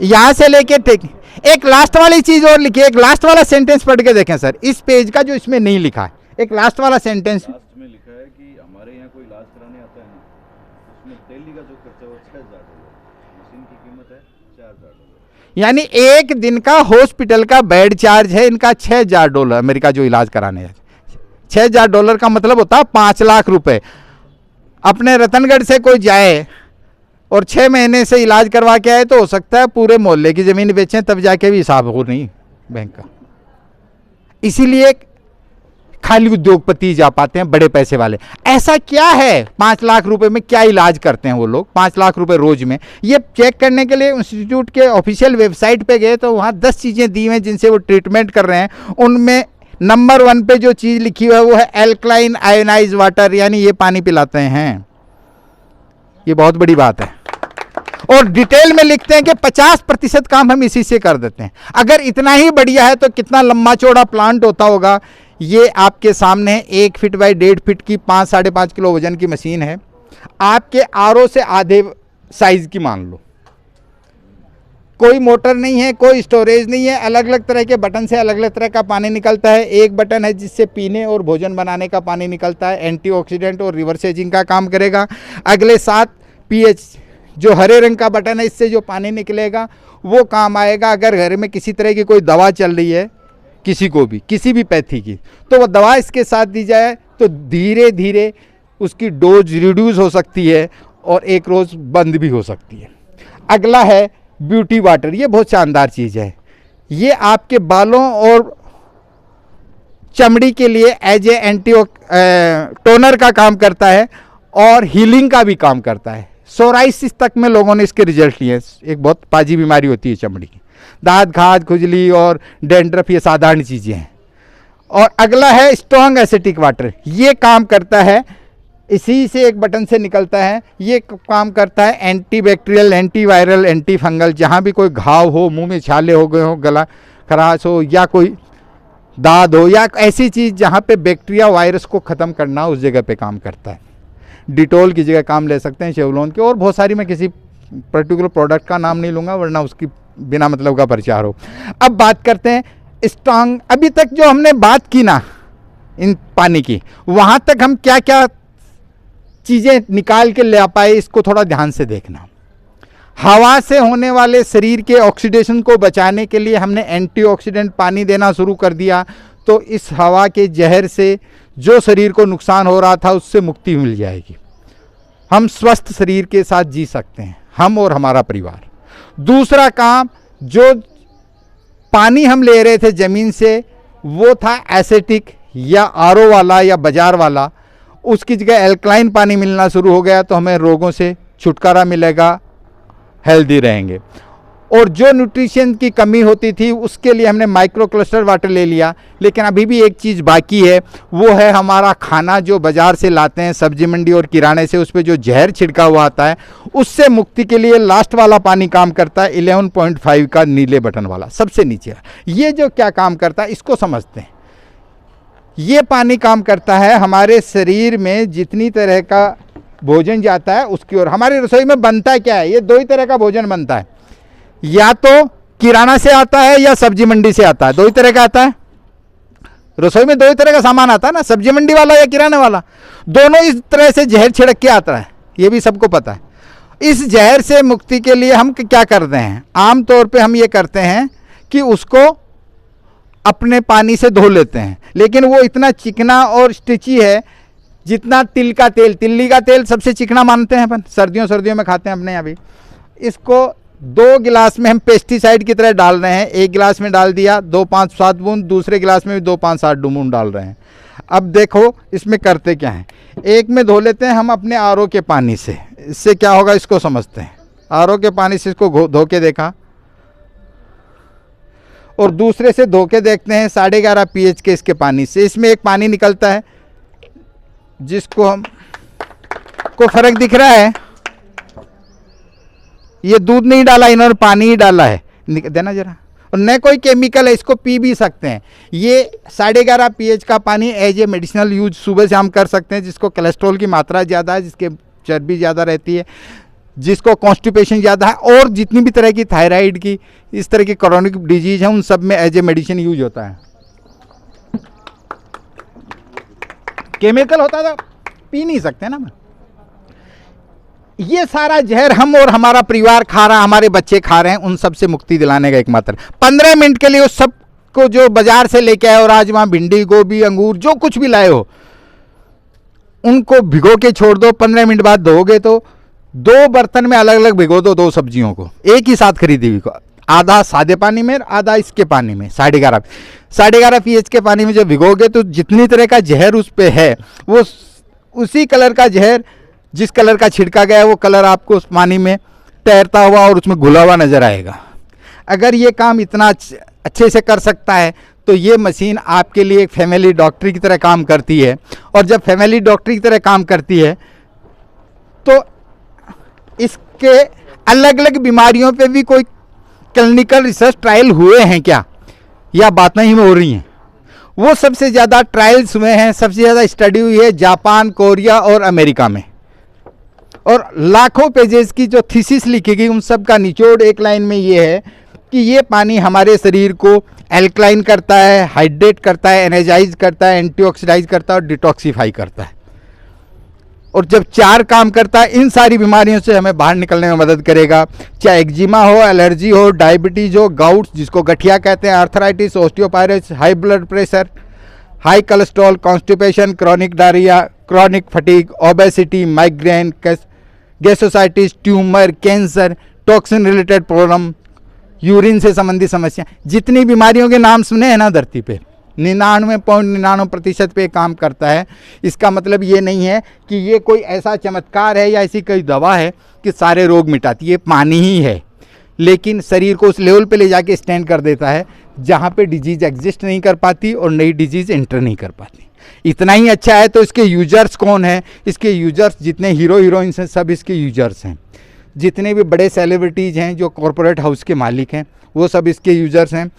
यहां से लेके टेक एक लास्ट वाली चीज और लिखी है, एक लास्ट वाला सेंटेंस पढ़ के देखें सर, इस पेज का जो इसमें नहीं लिखा है। एक लास्ट वाला सेंटेंस में लिखा है कि हमारे यहाँ कोई इलाज कराने आता है ना, उसमें डेली का जो खर्चा है वो $6,000, मशीन की कीमत है $4,000। यानी एक दिन का हॉस्पिटल का बेड चार्ज है इनका $6,000। अमेरिका जो इलाज कराने है $6,000 का मतलब होता है 5 लाख रुपए। अपने रतनगढ़ से कोई जाए और 6 महीने से इलाज करवा के आए तो हो सकता है पूरे मोहल्ले की जमीन बेचें तब जाके भी हिसाब हो नहीं बैंक का। इसीलिए खाली उद्योगपति जा पाते हैं, बड़े पैसे वाले। ऐसा क्या है 5 लाख रुपए में क्या इलाज करते हैं वो लोग 5 लाख रुपए रोज में? ये चेक करने के लिए इंस्टीट्यूट के ऑफिशियल वेबसाइट पे गए तो वहाँ 10 चीज़ें दी हैं जिनसे वो ट्रीटमेंट कर रहे हैं। उनमें नंबर 1 पे जो चीज़ लिखी हुई है वो है एल्कलाइन आयोनाइज वाटर, यानी ये पानी पिलाते हैं। ये बहुत बड़ी बात है। और डिटेल में लिखते हैं कि 50% काम हम इसी से कर देते हैं। अगर इतना ही बढ़िया है तो कितना लंबा चौड़ा प्लांट होता होगा। ये आपके सामने 1 फीट बाई 1.5 फीट की 5-5.5 किलो वजन की मशीन है। आपके आरओ से आधे साइज की मान लो। कोई मोटर नहीं है, कोई स्टोरेज नहीं है, अलग अलग तरह के बटन से अलग अलग तरह का पानी निकलता है। एक बटन है जिससे पीने और भोजन बनाने का पानी निकलता है, एंटीऑक्सीडेंट और रिवर्स एजिंग का काम करेगा। अगले 7 pH जो हरे रंग का बटन है इससे जो पानी निकलेगा वो काम आएगा। अगर घर में किसी तरह की कोई दवा चल रही है, किसी को भी किसी भी पैथी की, तो वो दवा इसके साथ दी जाए तो धीरे धीरे उसकी डोज रिड्यूस हो सकती है और एक रोज़ बंद भी हो सकती है। अगला है ब्यूटी वाटर। ये बहुत शानदार चीज़ है। ये आपके बालों और चमड़ी के लिए एज ए एंटी टोनर का काम करता है और हीलिंग का भी काम करता है। सोराइसिस तक में लोगों ने इसके रिजल्ट लिए। एक बहुत पाजी बीमारी होती है चमड़ी की, दांत घात खुजली और डेंड्रफ, ये साधारण चीज़ें हैं। और अगला है स्ट्रॉन्ग एसिटिक वाटर। ये काम करता है, इसी से एक बटन से निकलता है। ये काम करता है एंटीबैक्टीरियल, एंटीवायरल, एंटी फंगल। जहाँ भी कोई घाव हो, मुंह में छाले हो गए हो, गला खराश हो या कोई दाद हो या ऐसी चीज़ जहाँ पे बैक्टीरिया वायरस को ख़त्म करना उस जगह पे काम करता है। डिटोल की जगह काम ले सकते हैं, शेवलॉन के, और बहुत सारी। मैं किसी पर्टिकुलर प्रोडक्ट का नाम नहीं लूँगा वरना उसकी बिना मतलब का प्रचार हो। अब बात करते हैं स्ट्रॉन्ग। अभी तक जो हमने बात की ना इन पानी की, वहाँ तक हम क्या क्या चीज़ें निकाल के ले आ पाए, इसको थोड़ा ध्यान से देखना। हवा से होने वाले शरीर के ऑक्सीडेशन को बचाने के लिए हमने एंटीऑक्सीडेंट पानी देना शुरू कर दिया, तो इस हवा के जहर से जो शरीर को नुकसान हो रहा था उससे मुक्ति मिल जाएगी। हम स्वस्थ शरीर के साथ जी सकते हैं, हम और हमारा परिवार। दूसरा काम, जो पानी हम ले रहे थे ज़मीन से वो था एसिटिक या आरओ वाला या बाजार वाला, उसकी जगह एल्कलाइन पानी मिलना शुरू हो गया, तो हमें रोगों से छुटकारा मिलेगा, हेल्दी रहेंगे। और जो न्यूट्रिशन की कमी होती थी उसके लिए हमने माइक्रो क्लस्टर वाटर ले लिया। लेकिन अभी भी एक चीज़ बाकी है, वो है हमारा खाना जो बाज़ार से लाते हैं सब्जी मंडी और किराने से, उस पर जो जहर छिड़का हुआ आता है, उससे मुक्ति के लिए लास्ट वाला पानी काम करता है 11.5 का नीले बटन वाला, सबसे नीचे। ये जो क्या काम करता है इसको समझते हैं। ये पानी काम करता है हमारे शरीर में जितनी तरह का भोजन जाता है उसकी ओर। हमारी रसोई में बनता है क्या है, ये दो ही तरह का भोजन बनता है, या तो किराना से आता है या सब्जी मंडी से आता है। दो ही तरह का आता है रसोई में, दो ही तरह का सामान आता है ना, सब्जी मंडी वाला या किराने वाला। दोनों इस तरह से जहर छिड़क के आता है, ये भी सबको पता है। इस जहर से मुक्ति के लिए हम क्या करते हैं, आम तौर पे हम ये करते हैं कि उसको अपने पानी से धो लेते हैं, लेकिन वो इतना चिकना और स्टिची है जितना तिल का तेल। तिल्ली का तेल सबसे चिकना मानते हैं अपन, सर्दियों में खाते हैं अपने यहाँ भी। इसको 2 गिलास में हम पेस्टिसाइड की तरह डाल रहे हैं। एक गिलास में डाल दिया 2, 5, 7 बूंद, दूसरे गिलास में भी 2, 5, 7 बूंद डाल रहे हैं। अब देखो इसमें करते क्या है, एक में धो लेते हैं हम अपने आरओ के पानी से। इससे क्या होगा इसको समझते हैं। आरओ के पानी से इसको धो के देखा, और दूसरे से धो के देखते हैं 11.5 pH के इसके पानी से। इसमें एक पानी निकलता है जिसको हम को फर्क दिख रहा है, ये दूध नहीं डाला इन्होंने, पानी ही डाला है, देना जरा। और न कोई केमिकल है, इसको पी भी सकते हैं। ये 11.5 pH का पानी एज ए मेडिसिनल यूज सुबह शाम कर सकते हैं। जिसको कोलेस्ट्रॉल की मात्रा ज़्यादा है, जिसके चर्बी ज़्यादा रहती है, जिसको कॉन्स्टिपेशन ज़्यादा है, और जितनी भी तरह की थायराइड की इस तरह की क्रोनिक डिजीज है, उन सब में एज ए मेडिसिन यूज होता है। केमिकल होता था पी नहीं सकते ना। ये सारा जहर हम और हमारा परिवार खा रहा है, हमारे बच्चे खा रहे हैं। उन सब से मुक्ति दिलाने का एकमात्र 15 मिनट के लिए उस सब को जो बाजार से लेके आए, और आज वहां भिंडी, गोभी, अंगूर जो कुछ भी लाए हो, उनको भिगो के छोड़ दो। 15 मिनट बाद धोगे तो 2 बर्तन में अलग अलग भिगो दो 2 सब्जियों को, एक ही साथ खरीदी हुई को। आधा सादे पानी में, आधा इसके पानी में, 11.5 pH के पानी में जब भिगोगे तो जितनी तरह का जहर उस पे है, वो उसी कलर का जहर जिस कलर का छिड़का गया है, वो कलर आपको उस पानी में तैरता हुआ और उसमें घुला हुआ नजर आएगा। अगर ये काम इतना अच्छे से कर सकता है तो ये मशीन आपके लिए एक फैमिली डॉक्टर की तरह काम करती है। और जब फैमिली डॉक्टर की तरह काम करती है तो इसके अलग अलग बीमारियों पे भी कोई क्लिनिकल रिसर्च ट्रायल हुए हैं क्या, या बातें ही में हो रही हैं? वो सबसे ज़्यादा ट्रायल्स हुए हैं, सबसे ज़्यादा स्टडी हुई है जापान, कोरिया और अमेरिका में। और लाखों पेजेस की जो थीसिस लिखी गई, उन सब का निचोड़ एक लाइन में ये है कि ये पानी हमारे शरीर को एल्कलाइन करता है, हाइड्रेट करता है, एनर्जाइज करता है, एंटीऑक्सीडाइज करता है और डिटॉक्सीफाई करता है। और जब 4 काम करता है, इन सारी बीमारियों से हमें बाहर निकलने में मदद करेगा। चाहे एक्जिमा हो, एलर्जी हो, डायबिटीज़ हो, गाउट्स जिसको गठिया कहते हैं, arthritis, osteoporosis, high blood pressure, high cholesterol, constipation, chronic diarrhoea, chronic fatigue, obesity, migraine, gastritis, tumour, cancer, toxin related problem, urine से संबंधित समस्या, जितनी बीमारियों के नाम सुने हैं ना धरती पे, 99.99% पे काम करता है। इसका मतलब ये नहीं है कि ये कोई ऐसा चमत्कार है या ऐसी कोई दवा है कि सारे रोग मिटाती है। पानी ही है, लेकिन शरीर को उस लेवल पे ले जाके स्टैंड कर देता है जहाँ पे डिजीज एग्जिस्ट नहीं कर पाती और नई डिजीज एंटर नहीं कर पाती। इतना ही अच्छा है तो इसके यूजर्स कौन है? इसके यूजर्स जितने हीरो हीरोइंस हैं सब इसके यूजर्स हैं। जितने भी बड़े सेलिब्रिटीज़ हैं जो कॉरपोरेट हाउस के मालिक हैं वो सब इसके यूजर्स हैं।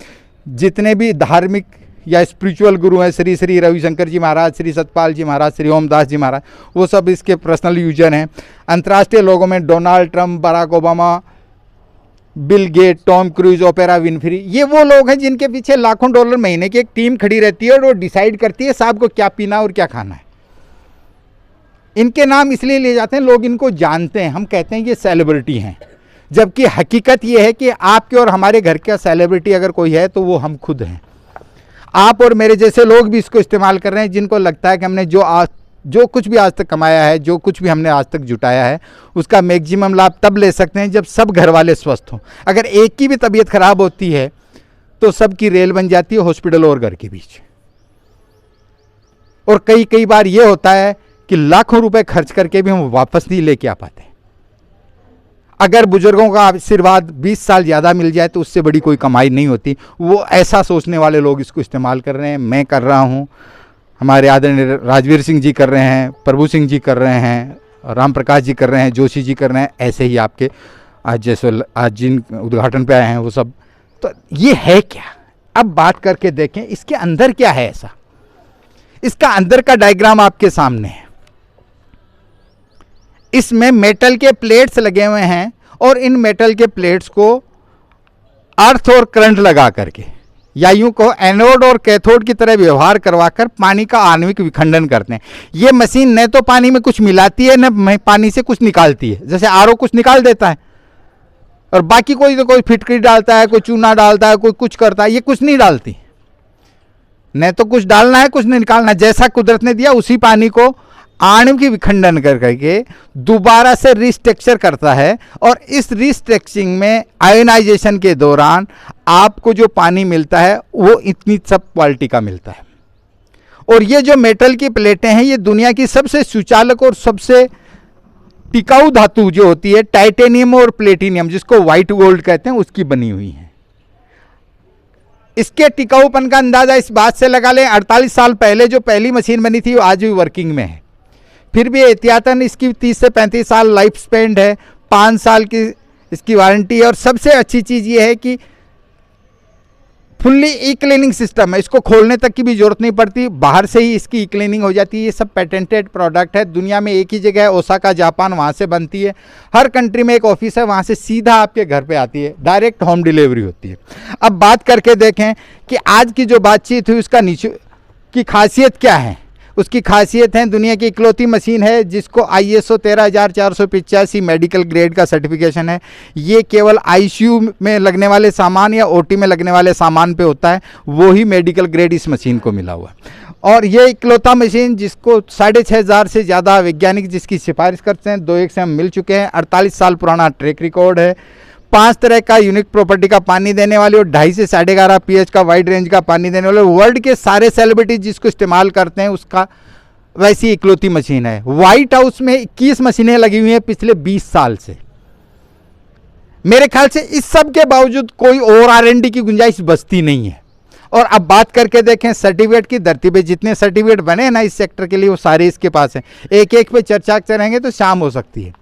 जितने भी धार्मिक या स्पिरिचुअल गुरु हैं, श्री श्री रविशंकर जी महाराज, श्री सतपाल जी महाराज, श्री ओमदास जी महाराज, वो सब इसके पर्सनल यूजर हैं। अंतर्राष्ट्रीय लोगों में Donald Trump, Barack Obama, Bill Gate, Tom Cruise, Oprah Winfrey, ये वो लोग हैं जिनके पीछे लाखों डॉलर महीने की एक टीम खड़ी रहती है और वो डिसाइड करती है साहब को क्या पीना और क्या खाना है। इनके नाम इसलिए लिए जाते हैं, लोग इनको जानते हैं, हम कहते हैं ये सेलिब्रिटी हैं, जबकि हकीकत ये है कि आपके और हमारे घर का सेलिब्रिटी अगर कोई है तो वो हम खुद हैं। आप और मेरे जैसे लोग भी इसको इस्तेमाल कर रहे हैं, जिनको लगता है कि हमने जो कुछ भी आज तक कमाया है, जो कुछ भी हमने आज तक जुटाया है, उसका मैक्सिमम लाभ तब ले सकते हैं जब सब घर वाले स्वस्थ हों। अगर एक की भी तबीयत खराब होती है तो सबकी रेल बन जाती है हॉस्पिटल और घर के बीच। और कई बार ये होता है कि लाखों रुपए खर्च करके भी हम वापस नहीं लेके आ पाते। अगर बुजुर्गों का आशीर्वाद 20 साल ज़्यादा मिल जाए तो उससे बड़ी कोई कमाई नहीं होती। वो ऐसा सोचने वाले लोग इसको इस्तेमाल कर रहे हैं, मैं कर रहा हूँ, हमारे आदरणीय राजवीर सिंह जी कर रहे हैं, प्रभु सिंह जी कर रहे हैं, राम प्रकाश जी कर रहे हैं, जोशी जी कर रहे हैं, ऐसे ही आपके आज जिन उद्घाटन पे आए हैं वो सब। तो ये है क्या, अब बात करके देखें इसके अंदर क्या है ऐसा। इसका अंदर का डायग्राम आपके सामने है। इसमें मेटल के प्लेट्स लगे हुए हैं और इन मेटल के प्लेट्स को अर्थ और करंट लगा करके या यूं को एनोड और कैथोड की तरह व्यवहार करवाकर पानी का आणविक विखंडन करते हैं। ये मशीन न तो पानी में कुछ मिलाती है न पानी से कुछ निकालती है। जैसे आरओ कुछ निकाल देता है और बाकी कोई तो कोई फिटकरी डालता है, कोई चूना डालता है, कोई कुछ करता है, ये कुछ नहीं डालती। न तो कुछ डालना है कुछ नहीं निकालना, जैसा कुदरत ने दिया उसी पानी को आणविक विखंडन कर करके दोबारा से रिस्ट्रक्चर करता है। और इस रिस्ट्रक्चरिंग में आयोनाइजेशन के दौरान आपको जो पानी मिलता है वो इतनी सब क्वालिटी का मिलता है। और ये जो मेटल की प्लेटें हैं ये दुनिया की सबसे सुचालक और सबसे टिकाऊ धातु जो होती है टाइटेनियम और प्लेटिनियम, जिसको व्हाइट गोल्ड कहते हैं, उसकी बनी हुई है। इसके टिकाऊपन का अंदाजा इस बात से लगा लें 48 साल पहले जो पहली मशीन बनी थी वो आज भी वर्किंग में है। फिर भी एहतियातन इसकी 30 से 35 साल लाइफ स्पेन है, 5 साल की इसकी वारंटी है। और सबसे अच्छी चीज़ ये है कि फुल्ली ई क्लीनिंग सिस्टम है, इसको खोलने तक की भी जरूरत नहीं पड़ती, बाहर से ही इसकी ई क्लीनिंग हो जाती है। ये सब पेटेंटेड प्रोडक्ट है, दुनिया में एक ही जगह है ओसाका जापान, वहाँ से बनती है। हर कंट्री में एक ऑफिस है, वहाँ से सीधा आपके घर पे आती है, डायरेक्ट होम डिलीवरी होती है। अब बात करके देखें कि आज की जो बातचीत हुई उसका नीचे की खासियत क्या है। उसकी खासियत है दुनिया की इकलौती मशीन है जिसको ISO 13485 मेडिकल ग्रेड का सर्टिफिकेशन है। ये केवल ICU में लगने वाले सामान या OT में लगने वाले सामान पे होता है, वो ही मेडिकल ग्रेड इस मशीन को मिला हुआ है। और ये इकलौता मशीन जिसको 6500 से ज़्यादा वैज्ञानिक जिसकी सिफारिश करते हैं, 2 से हम मिल चुके हैं, 48 साल पुराना ट्रैक रिकॉर्ड है, 5 तरह का यूनिक प्रॉपर्टी का पानी देने वाली और 2.5 से 11.5 pH का वाइड रेंज का पानी देने वाले वर्ल्ड के सारे सेलिब्रिटी जिसको इस्तेमाल करते हैं उसका वैसी इकलौती मशीन है। व्हाइट हाउस में 21 मशीनें लगी हुई हैं पिछले 20 साल से। मेरे ख्याल से इस सब के बावजूद कोई और R&D की गुंजाइश बचती नहीं है। और अब बात करके देखें सर्टिफिकेट की, धरती पे जितने सर्टिफिकेट बने हैं ना इस सेक्टर के लिए वो सारे इसके पास हैं। एक एक पे चर्चा करेंगे तो शाम हो सकती है,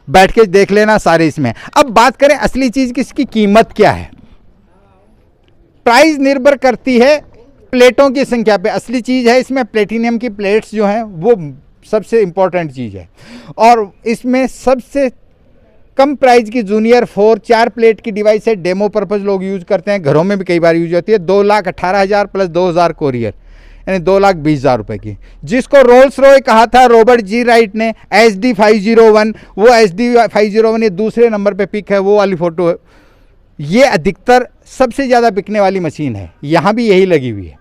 बैठ के देख लेना सारे इसमें। अब बात करें असली चीज की, इसकी कीमत क्या है। प्राइस निर्भर करती है प्लेटों की संख्या पे। असली चीज है इसमें प्लेटिनियम की प्लेट्स जो हैं वो सबसे इंपॉर्टेंट चीज है। और इसमें सबसे कम प्राइस की जूनियर 4 प्लेट की डिवाइस है, डेमो पर्पज लोग यूज करते हैं, घरों में भी कई बार यूज होती है। 2,18,000 प्लस 2,000 कोरियर यानी 2,20,000 रुपए की, जिसको रोल्स रॉय कहा था रॉबर्ट जी राइट ने SD 501। वो SD 501 ये दूसरे नंबर पे पिक है, वो वाली फोटो है। ये अधिकतर सबसे ज़्यादा बिकने वाली मशीन है, यहाँ भी यही लगी हुई है।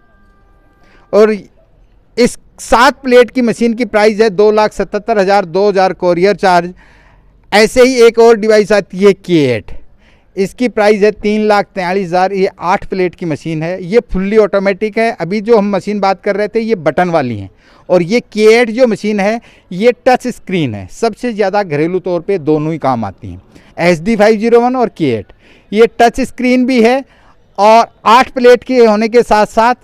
और इस 7 प्लेट की मशीन की प्राइस है 2,77,000, 2,000 कोरियर चार्ज। ऐसे ही एक और डिवाइस आती है K8, इसकी प्राइस है 3,43,000। ये 8 प्लेट की मशीन है, ये फुल्ली ऑटोमेटिक है। अभी जो हम मशीन बात कर रहे थे ये बटन वाली हैं। और ये K8 जो मशीन है ये टच स्क्रीन है, सबसे ज़्यादा घरेलू तौर पे दोनों ही काम आती हैं, SD 501 और K8। ये टच स्क्रीन भी है और 8 प्लेट के होने के साथ साथ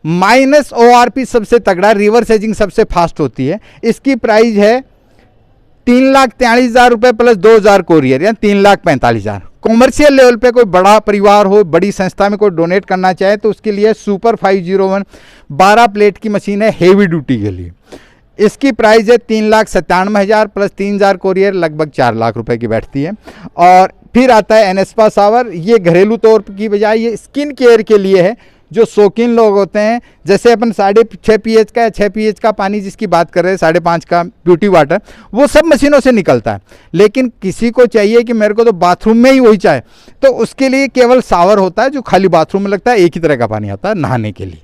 -ORP सबसे तगड़ा, रिवर्स एजिंग सबसे फास्ट होती है। इसकी प्राइस है 3,43,000 रुपये प्लस 2,000 कोरियर या 3,45,000। कॉमर्शियल लेवल पे कोई बड़ा परिवार हो, बड़ी संस्था में कोई डोनेट करना चाहे तो उसके लिए सुपर 501 12 प्लेट की मशीन है हेवी ड्यूटी के लिए। इसकी प्राइस है 3,97,000 प्लस 3,000 कोरियर, लगभग 4 लाख रुपए की बैठती है। और फिर आता है एनेस्पा सावर। ये घरेलू तौर की बजाय ये स्किन केयर के लिए है। जो शौकीन लोग होते हैं, जैसे अपन 6.5 pH का या 6 pH का पानी जिसकी बात कर रहे हैं, 5.5 का ब्यूटी वाटर, वो सब मशीनों से निकलता है। लेकिन किसी को चाहिए कि मेरे को तो बाथरूम में ही वही चाहिए, तो उसके लिए केवल सावर होता है जो खाली बाथरूम में लगता है, एक ही तरह का पानी आता है नहाने के लिए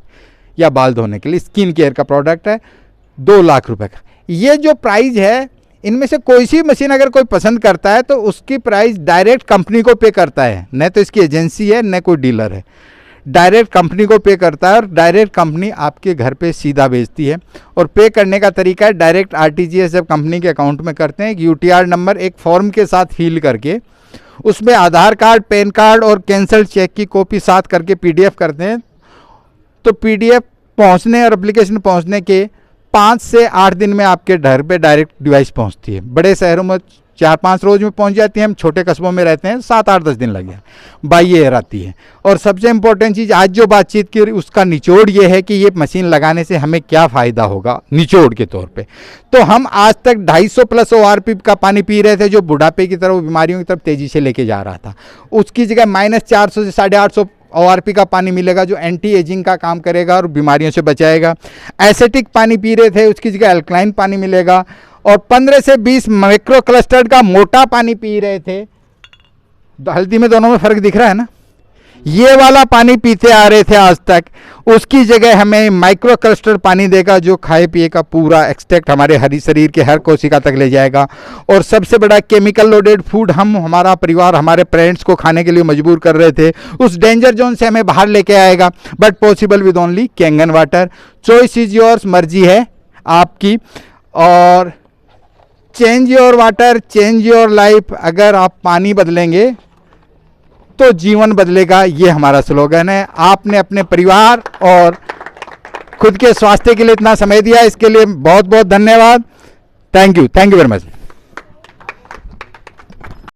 या बाल धोने के लिए। स्किन केयर का प्रोडक्ट है, 2 लाख रुपए का। ये जो प्राइस है, इनमें से कोई सी मशीन अगर कोई पसंद करता है तो उसकी प्राइस डायरेक्ट कंपनी को पे करता है, न तो इसकी एजेंसी है न कोई डीलर है। डायरेक्ट कंपनी को पे करता है और डायरेक्ट कंपनी आपके घर पे सीधा भेजती है। और पे करने का तरीका है डायरेक्ट आरटीजीएस जब कंपनी के अकाउंट में करते हैं, एक यूटीआर नंबर एक फॉर्म के साथ फिल करके उसमें आधार कार्ड, पैन कार्ड और कैंसल चेक की कॉपी साथ करके पीडीएफ करते हैं। तो पीडीएफ पहुंचने और एप्लीकेशन पहुंचने के 5 से 8 दिन में आपके घर पे डायरेक्ट डिवाइस पहुंचती है। बड़े शहरों में 4-5 रोज में पहुंच जाती है, हम छोटे कस्बों में रहते हैं 7-8-10 दिन लग गया, बाई एयर आती है। और सबसे इंपॉर्टेंट चीज़ आज जो बातचीत की उसका निचोड़ ये है कि ये मशीन लगाने से हमें क्या फ़ायदा होगा निचोड़ के तौर पे। तो हम आज तक 250 प्लस ORP का पानी पी रहे थे जो बुढ़ापे की तरफ, बीमारियों की तरफ तेज़ी से लेके जा रहा था। उसकी जगह -400 से 850 ORP का पानी मिलेगा जो एंटी एजिंग का काम करेगा और बीमारियों से बचाएगा। एसिटिक पानी पी रहे थे उसकी जगह अल्कलाइन पानी मिलेगा। और 15 से 20 माइक्रो क्लस्टर्ड का मोटा पानी पी रहे थे, हल्दी में दोनों में फ़र्क दिख रहा है ना, ये वाला पानी पीते आ रहे थे आज तक, उसकी जगह हमें माइक्रो क्लस्टर पानी देगा जो खाए पिए का पूरा एक्सट्रैक्ट हमारे हरी शरीर के हर कोशिका तक ले जाएगा। और सबसे बड़ा केमिकल लोडेड फूड हम, हमारा परिवार, हमारे पेरेंट्स को खाने के लिए मजबूर कर रहे थे, उस डेंजर जोन से हमें बाहर लेके आएगा, but possible with only Kangen water. Choice is yours, मर्जी है आपकी। और change your water, change your life. अगर आप पानी बदलेंगे तो जीवन बदलेगा, ये हमारा स्लोगन है। आपने अपने परिवार और खुद के स्वास्थ्य के लिए इतना समय दिया, इसके लिए बहुत बहुत धन्यवाद। Thank you very much.